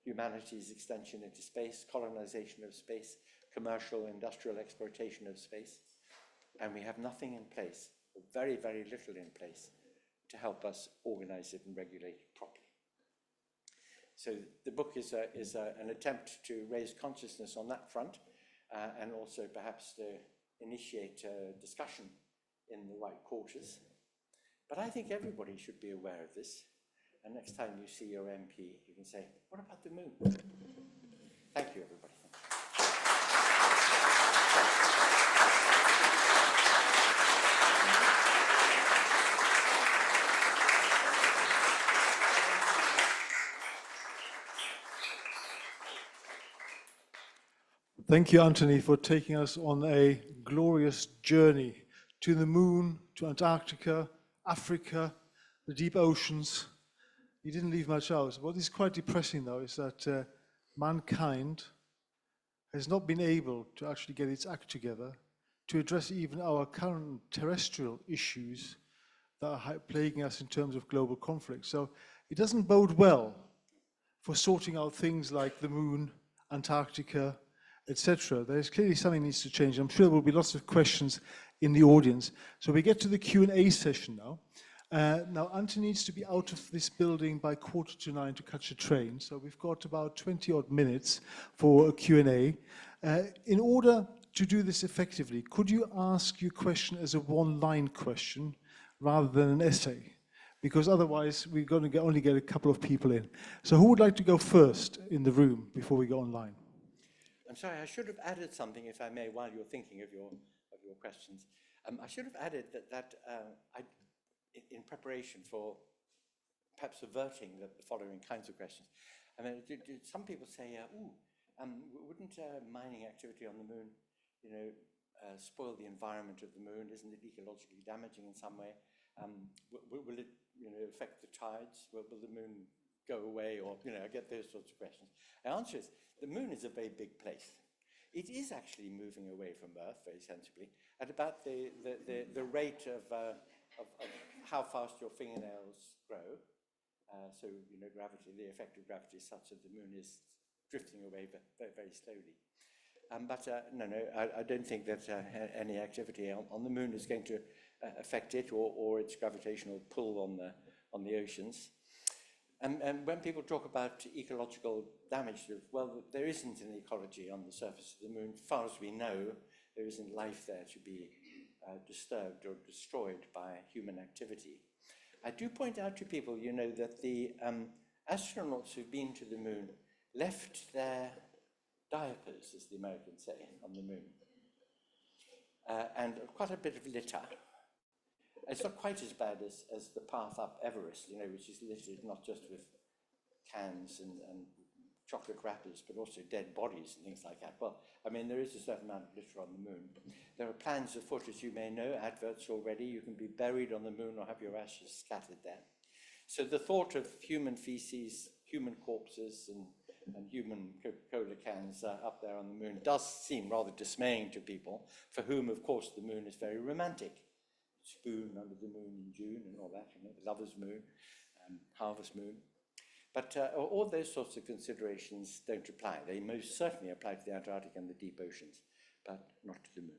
humanities extension into space, colonization of space, commercial, industrial exploitation of space. And we have nothing in place, or very, very little in place, to help us organize it and regulate it properly. So the book is an attempt to raise consciousness on that front, and also perhaps to initiate a discussion in the right quarters. But I think everybody should be aware of this. And next time you see your MP, you can say, what about the moon? Thank you, everybody.
Thank you, Anthony, for taking us on a glorious journey to the moon, to Antarctica, Africa, the deep oceans. You didn't leave much out. What is quite depressing, though, is that mankind has not been able to actually get its act together to address even our current terrestrial issues that are plaguing us in terms of global conflict. So it doesn't bode well for sorting out things like the moon, Antarctica, etc. There's clearly something needs to change. I'm sure there will be lots of questions in the audience. So we get to the Q&A session now. Now, Anthony needs to be out of this building by 8:45 to catch a train. So we've got about 20-odd minutes for a Q&A. In order to do this effectively, could you ask your question as a one-line question rather than an essay? Because otherwise, we're going to only get a couple of people in. So who would like to go first in the room before we go online?
I'm sorry, I should have added something, if I may, while you're thinking of your questions. I should have added that in preparation for perhaps averting the following kinds of questions. I mean, some people say, wouldn't mining activity on the moon, spoil the environment of the moon? Isn't it ecologically damaging in some way? Will it, affect the tides? Will the moon go away? Or, I get those sorts of questions. The answer is, the moon is a very big place. It is actually moving away from Earth very sensibly at about the rate of how fast your fingernails grow. So, gravity, the effect of gravity is such that the moon is drifting away very, very slowly. No, I don't think that any activity on the moon is going to affect it or its gravitational pull on the oceans. And when people talk about ecological damage, well, there isn't an ecology on the surface of the moon. As far as we know, there isn't life there to be disturbed or destroyed by human activity. I do point out to people, you know, that the astronauts who've been to the moon left their diapers, as the Americans say, on the moon, and quite a bit of litter. It's not quite as bad as the path up Everest, you know, which is littered not just with cans and chocolate wrappers, but also dead bodies and things like that. Well, I mean, there is a certain amount of litter on the moon. There are plans afoot, as you may know, adverts already. You can be buried on the moon or have your ashes scattered there. So the thought of human feces, human corpses, and human Coca-Cola cans up there on the moon does seem rather dismaying to people, for whom, of course, the moon is very romantic. Spoon under the moon in June and all that, you know, the lover's moon, harvest moon. But all those sorts of considerations don't apply. They most certainly apply to the Antarctic and the deep oceans, but not to the moon.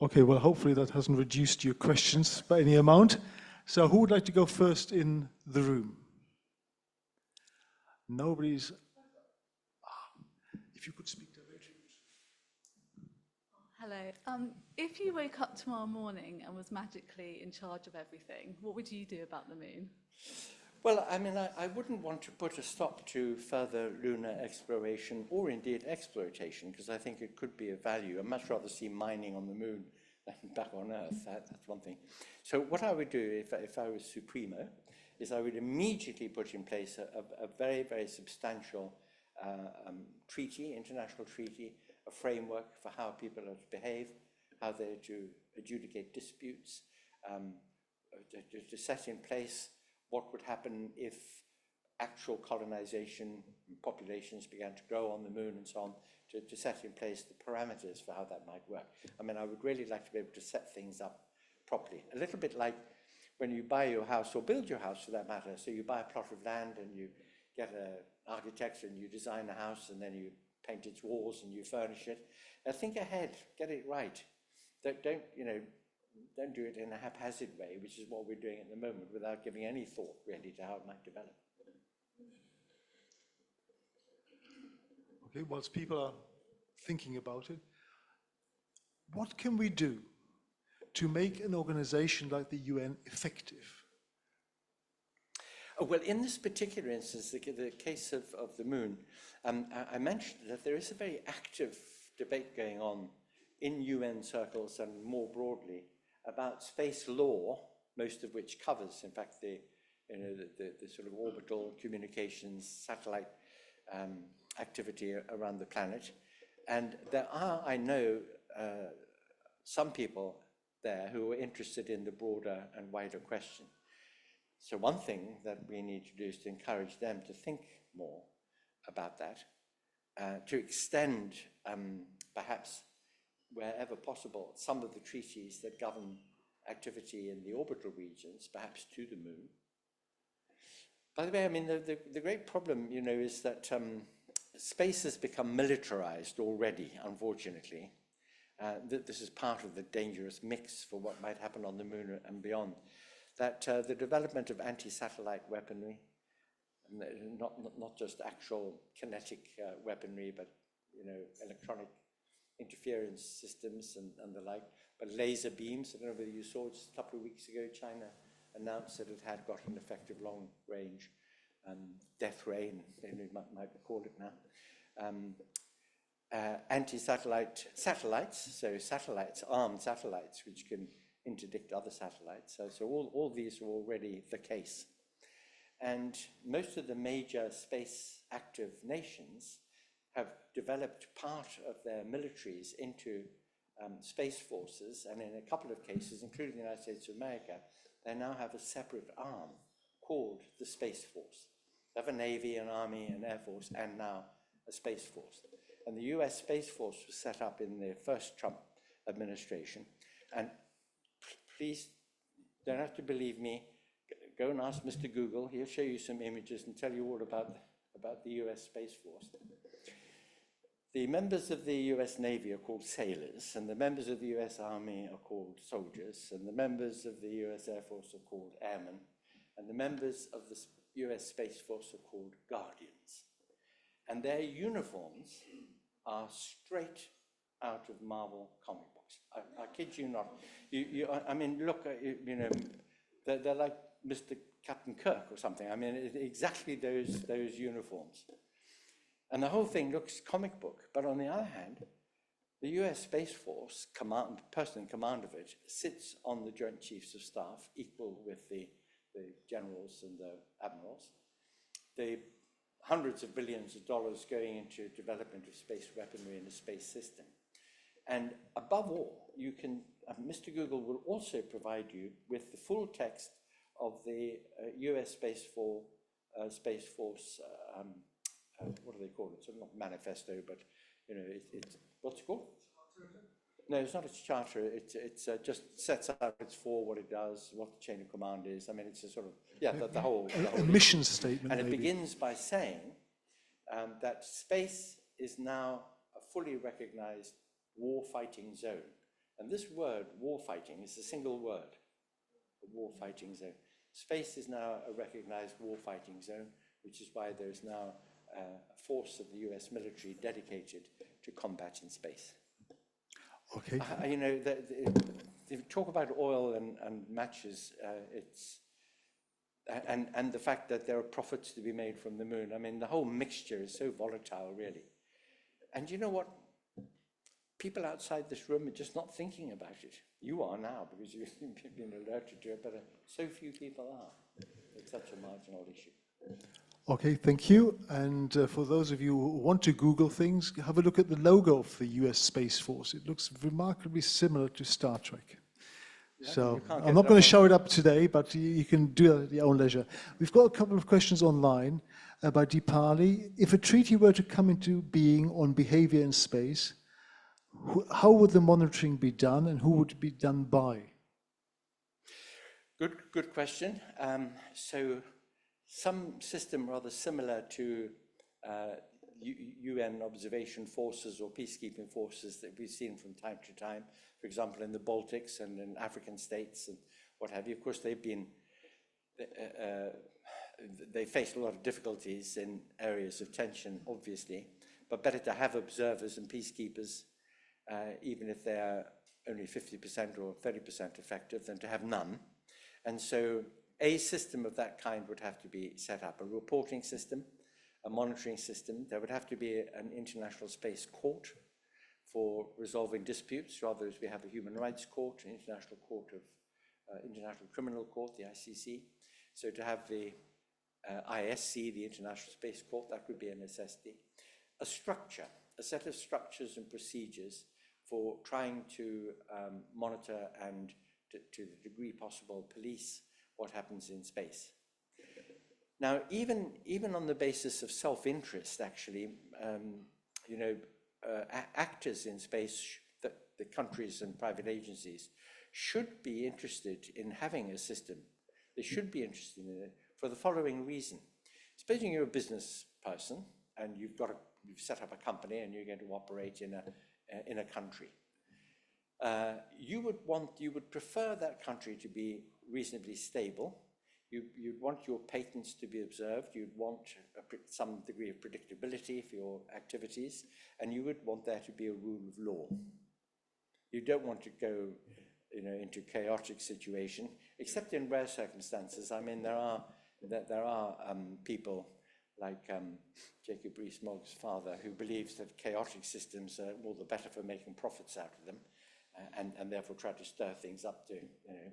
Okay, well, hopefully that hasn't reduced your questions by any amount. So who would like to go first in the room? Nobody's... If you could speak to Rachel.
Hello. If you woke up tomorrow morning and was magically in charge of everything, what would you do about the moon?
Well, I mean, I wouldn't want to put a stop to further lunar exploration or indeed exploitation, because I think it could be of value. I'd much rather see mining on the moon than back on Earth. That's one thing. So what I would do if I was Supremo is I would immediately put in place a very, very substantial treaty, international treaty, a framework for how people are to behave, how they're to adjudicate disputes, to set in place what would happen if actual colonization populations began to grow on the moon and so on, to set in place the parameters for how that might work. I mean, I would really like to be able to set things up properly. A little bit like when you buy your house, or build your house for that matter. So you buy a plot of land and you get an architect and you design a house and then you paint its walls and you furnish it. Now think ahead, get it right. Don't do it in a haphazard way, which is what we're doing at the moment, without giving any thought really to how it might develop.
Okay, whilst people are thinking about it, what can we do to make an organization like the UN effective?
Well, in this particular instance, the case of the moon, I mentioned that there is a very active debate going on in UN circles and more broadly about space law, most of which covers, in fact, the sort of orbital communications, satellite activity around the planet. And there are, I know, some people there who are interested in the broader and wider question. So one thing that we need to do is to encourage them to think more about that, to extend, perhaps wherever possible, some of the treaties that govern activity in the orbital regions, perhaps to the moon. By the way, I mean, the great problem, you know, is that space has become militarized already, unfortunately. This is part of the dangerous mix for what might happen on the moon and beyond. That the development of anti-satellite weaponry, not just actual kinetic weaponry, but, you know, electronic interference systems and the like, but laser beams. I don't know whether you saw just a couple of weeks ago, China announced that it had got an effective long-range death ray, you might call it now. Anti-satellite satellites, so satellites, armed satellites, which can interdict other satellites. So all these are already the case. And most of the major space active nations have developed part of their militaries into space forces, and in a couple of cases, including the United States of America, they now have a separate arm called the Space Force. They have a Navy, an Army, an Air Force, and now a Space Force. And the US Space Force was set up in the first Trump administration. And please, don't have to believe me, go and ask Mr. Google. He'll show you some images and tell you all about the US Space Force. The members of the US Navy are called sailors, and the members of the US Army are called soldiers, and the members of the US Air Force are called airmen, and the members of the US Space Force are called Guardians. And their uniforms are straight out of Marvel comic books. I kid you not. I mean, look, you know, they're like Mr. Captain Kirk or something. I mean, exactly those uniforms. And the whole thing looks comic book. But on the other hand, the US Space Force, person in command of it, sits on the Joint Chiefs of Staff, equal with the generals and the admirals. The hundreds of billions of dollars going into development of space weaponry in the space system. And above all, you can, Mr. Google will also provide you with the full text of the US Space Force, what do they call it? So not manifesto, but you know, it's what's it called? No, it's not its charter. It's just sets out its for what it does, what the chain of command is. I mean, it's a sort of, yeah, the whole
mission statement.
And
maybe.
it begins by saying that space is now a fully recognized war-fighting zone. And this word, war-fighting, is a single word, a war-fighting zone. Space is now a recognized war-fighting zone, which is why there is now a force of the US military dedicated to combat in space.
Okay.
You know, if you talk about oil and matches, and the fact that there are profits to be made from the moon. I mean, the whole mixture is so volatile, really. And you know what? People outside this room are just not thinking about it. You are now, because you've been alerted to it, but so few people are. It's such a marginal issue.
Okay, thank you. And for those of you who want to Google things, have a look at the logo of the US Space Force. It looks remarkably similar to Star Trek.
Yeah,
so I'm not going to show it up today, but you can do it at your own leisure. We've got a couple of questions online by DPhil. If a treaty were to come into being on behavior in space, how would the monitoring be done and who would it be done by?
Good question. So some system rather similar to UN observation forces or peacekeeping forces that we've seen from time to time, for example, in the Baltics and in African states and what have you. Of course, they've been, they faced a lot of difficulties in areas of tension, obviously, but better to have observers and peacekeepers, even if they are only 50% or 30% effective, than to have none. And so a system of that kind would have to be set up, a reporting system, a monitoring system. There would have to be an international space court for resolving disputes, rather as we have a human rights court, an international criminal court, the ICC. So to have the ISC, the International Space Court, that would be a necessity. A structure, a set of structures and procedures for trying to monitor and to the degree possible police what happens in space. Now, even on the basis of self-interest, actually, you know, actors in space, the countries and private agencies, should be interested in having a system. They should be interested in it for the following reason. Supposing you're a business person and you've set up a company and you're going to operate in a country. You would prefer that country to be reasonably stable. You'd want your patents to be observed. You'd want some degree of predictability for your activities, and you would want there to be a rule of law. You don't want to go, you know, into chaotic situation, except in rare circumstances. I mean, there are people like Jacob Rees-Mogg's father, who believes that chaotic systems are all the better for making profits out of them, and therefore try to stir things up to, you know,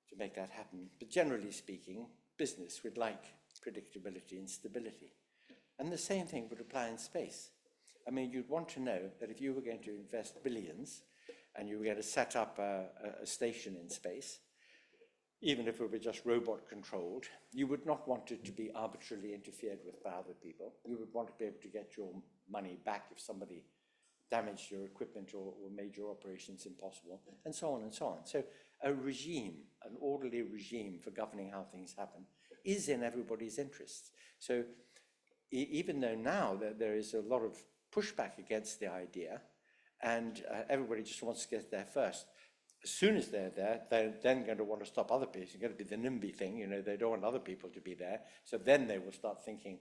to make that happen. But generally speaking, business would like predictability and stability. And the same thing would apply in space. I mean, you'd want to know that if you were going to invest billions and you were going to set up a station in space, even if it were just robot controlled, you would not want it to be arbitrarily interfered with by other people. You would want to be able to get your money back if somebody damaged your equipment or made your operations impossible, and so on and so on. So a regime, an orderly regime for governing how things happen, is in everybody's interests. So even though now there is a lot of pushback against the idea, and everybody just wants to get there first, as soon as they're there, they're then going to want to stop other people. It's going to be the NIMBY thing, you know, they don't want other people to be there. So then they will start thinking,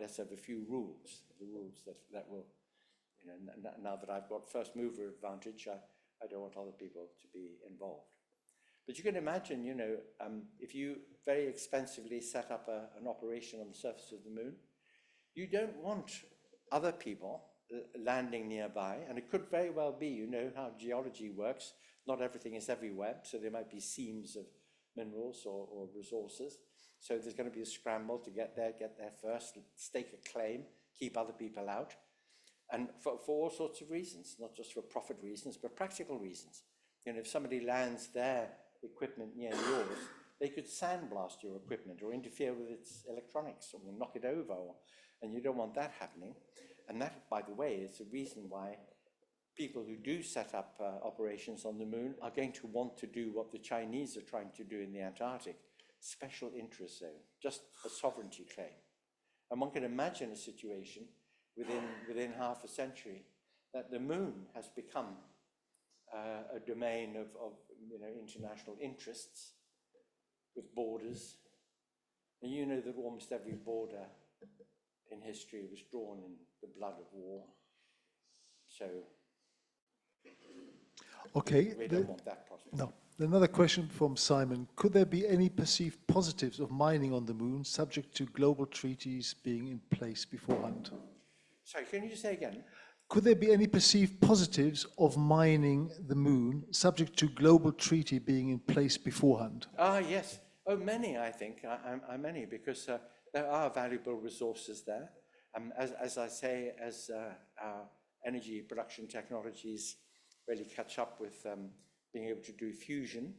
let's have a few rules, the rules that will, you know, now that I've got first mover advantage, I don't want other people to be involved. But you can imagine, you know, if you very expensively set up an operation on the surface of the moon, you don't want other people landing nearby, and it could very well be, you know how geology works, not everything is everywhere, so there might be seams of minerals or resources. So there's going to be a scramble to get there first, stake a claim, keep other people out, and for all sorts of reasons, not just for profit reasons, but practical reasons. You know, if somebody lands their equipment near yours, they could sandblast your equipment or interfere with its electronics or knock it over, and you don't want that happening. And that, by the way, is the reason why people who do set up operations on the moon are going to want to do what the Chinese are trying to do in the Antarctic, special interest zone, just a sovereignty claim. And one can imagine a situation within half a century that the moon has become a domain of you know, international interests with borders. And you know that almost every border in history was drawn in the blood of war. So
Okay.
we don't want that prospect.
No. Another question from Simon. Could there be any perceived positives of mining on the moon subject to global treaties being in place beforehand?
Sorry, can you say again?
Could there be any perceived positives of mining the moon subject to global treaty being in place beforehand?
Yes. Oh, many, I think. Many, because there are valuable resources there. As I say, as our energy production technologies really catch up with being able to do fusion,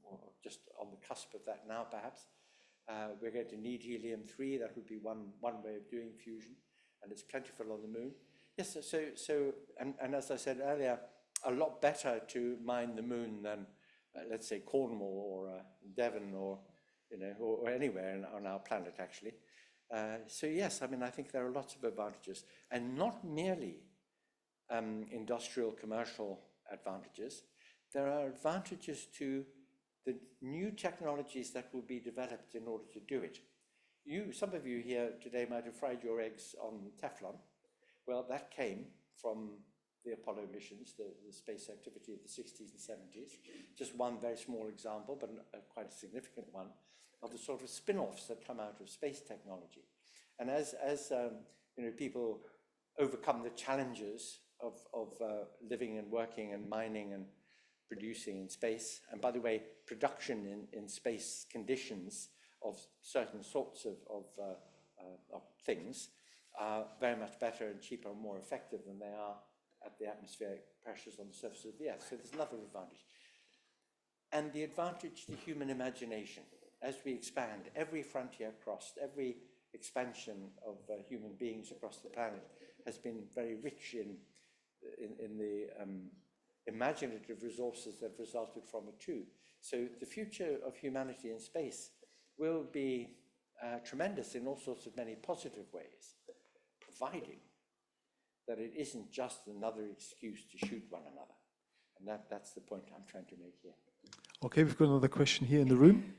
or just on the cusp of that now perhaps, we're going to need helium-3. That would be one way of doing fusion, and it's plentiful on the moon. Yes, and as I said earlier, a lot better to mine the moon than, let's say, Cornwall or Devon or, you know, or anywhere on our planet, actually. So yes, I mean, I think there are lots of advantages, and not merely industrial, commercial advantages. There are advantages to the new technologies that will be developed in order to do it. Some of you here today might have fried your eggs on Teflon. Well, that came from the Apollo missions, the space activity of the 60s and 70s. Just one very small example, but quite a significant one, of the sort of spin-offs that come out of space technology. And as you know, people overcome the challenges of living and working and mining and producing in space, and by the way, production in space conditions of certain sorts of things are very much better and cheaper and more effective than they are at the atmospheric pressures on the surface of the Earth. So there's another advantage. And the advantage to human imagination, as we expand, every frontier crossed, every expansion of human beings across the planet has been very rich in the imaginative resources that have resulted from it too. So the future of humanity in space will be tremendous in all sorts of many positive ways, providing that it isn't just another excuse to shoot one another. And that's the point I'm trying to make here.
Okay, we've got another question here in the room.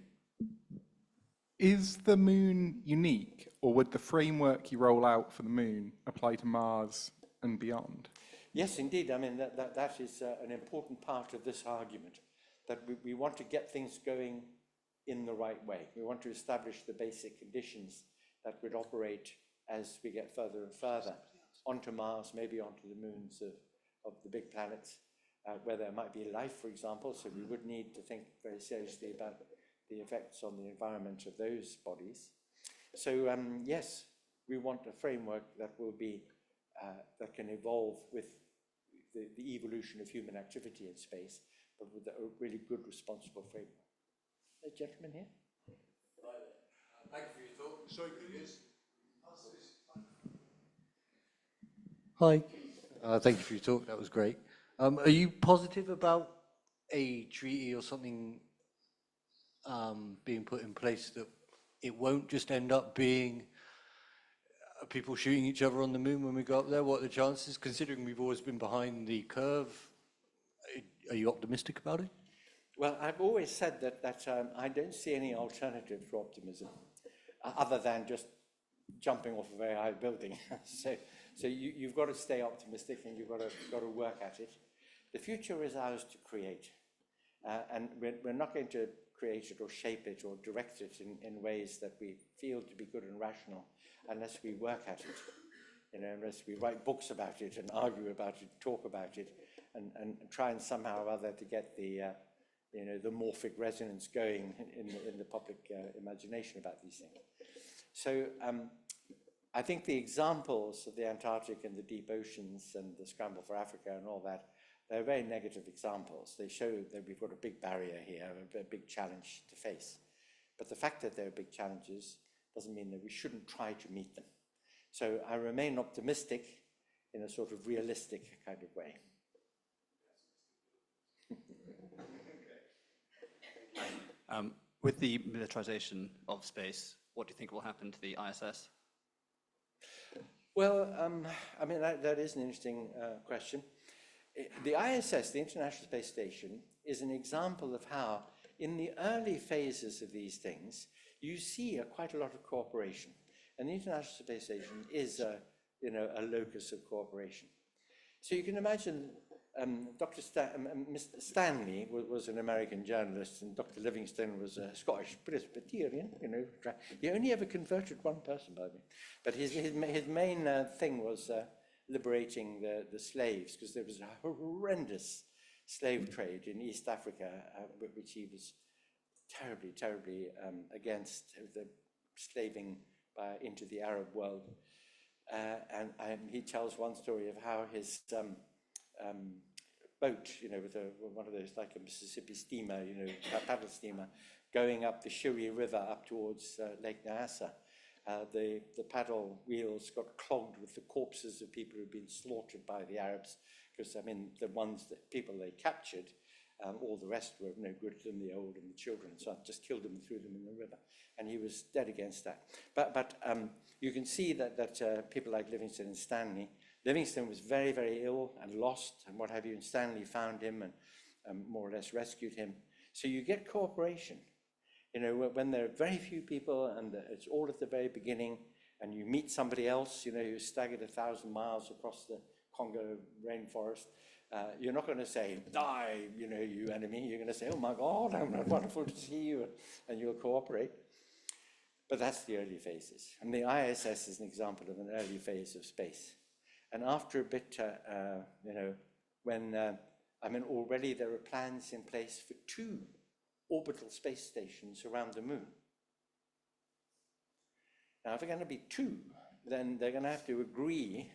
Is the moon unique, or would the framework you roll out for the moon apply to Mars and beyond?
Yes, indeed. I mean, that is an important part of this argument, that we want to get things going in the right way. We want to establish the basic conditions that would operate as we get further and further onto Mars, maybe onto the moons of the big planets, where there might be life, for example. So we would need to think very seriously about the effects on the environment of those bodies. So yes, we want a framework that will be, that can evolve with the evolution of human activity in space, but with a really good, responsible framework. A gentleman here.
Thank you for your talk.
Sorry, could you just answer this?
Hi. Thank you for your talk. That was great. Are you positive about a treaty or something being put in place that it won't just end up being people shooting each other on the moon when we go up there? What are the chances, considering we've always been behind the curve? Are you optimistic about it?
Well, I've always said that I don't see any alternative to optimism other than just jumping off a very high building. so you've got to stay optimistic and you've got to work at it. The future is ours to create. And we're not going to create it or shape it or direct it in ways that we feel to be good and rational unless we work at it. Unless we write books about it and argue about it, talk about it, and try and somehow or other to get the morphic resonance going in the public imagination about these things. So I think the examples of the Antarctic and the deep oceans and the scramble for Africa and all that, they're very negative examples. They show that we've got a big barrier here, a big challenge to face. But the fact that there are big challenges doesn't mean that we shouldn't try to meet them. So I remain optimistic in a sort of realistic kind of way.
With the militarization of space, what do you think will happen to the ISS?
Well, I mean, that is an interesting question. The ISS, the International Space Station, is an example of how, in the early phases of these things, you see quite a lot of cooperation. And the International Space Station is a locus of cooperation. So you can imagine Mr. Stanley was an American journalist, and Dr. Livingstone was a Scottish Presbyterian. He only ever converted one person, by the way. But his main thing was liberating the slaves, because there was a horrendous slave trade in East Africa, which he was terribly, terribly against, the slaving into the Arab world. And he tells one story of how his boat, with one of those, like a Mississippi steamer, a paddle steamer, going up the Shuri River up towards Lake Nyassa. The paddle wheels got clogged with the corpses of people who'd been slaughtered by the Arabs, because, I mean, people they captured, all the rest were no good than the old and the children, so I just killed them and threw them in the river. And he was dead against that. But you can see that people like Livingstone and Stanley, Livingstone was very, very ill and lost and what have you, and Stanley found him and more or less rescued him. So you get cooperation. When there are very few people and it's all at the very beginning, and you meet somebody else, who staggered 1,000 miles across the Congo rainforest, you're not going to say, die, you enemy. You're going to say, oh my God, I'm wonderful to see you, and you'll cooperate. But that's the early phases. And the ISS is an example of an early phase of space. And after a bit, when, already there are plans in place for 2 orbital space stations around the moon. Now, if there are going to be 2, then they're going to have to agree,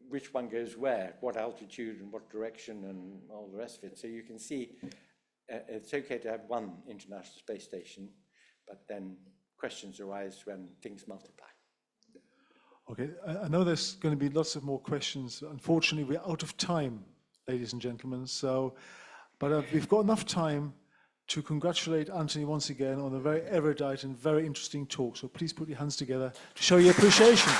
which one goes where, what altitude and what direction and all the rest of it. So you can see it's okay to have 1 international space station, but then questions arise when things multiply.
Okay, I know there's going to be lots of more questions. Unfortunately, we're out of time, ladies and gentlemen. But we've got enough time to congratulate Anthony once again on a very erudite and very interesting talk. So please put your hands together to show your appreciation.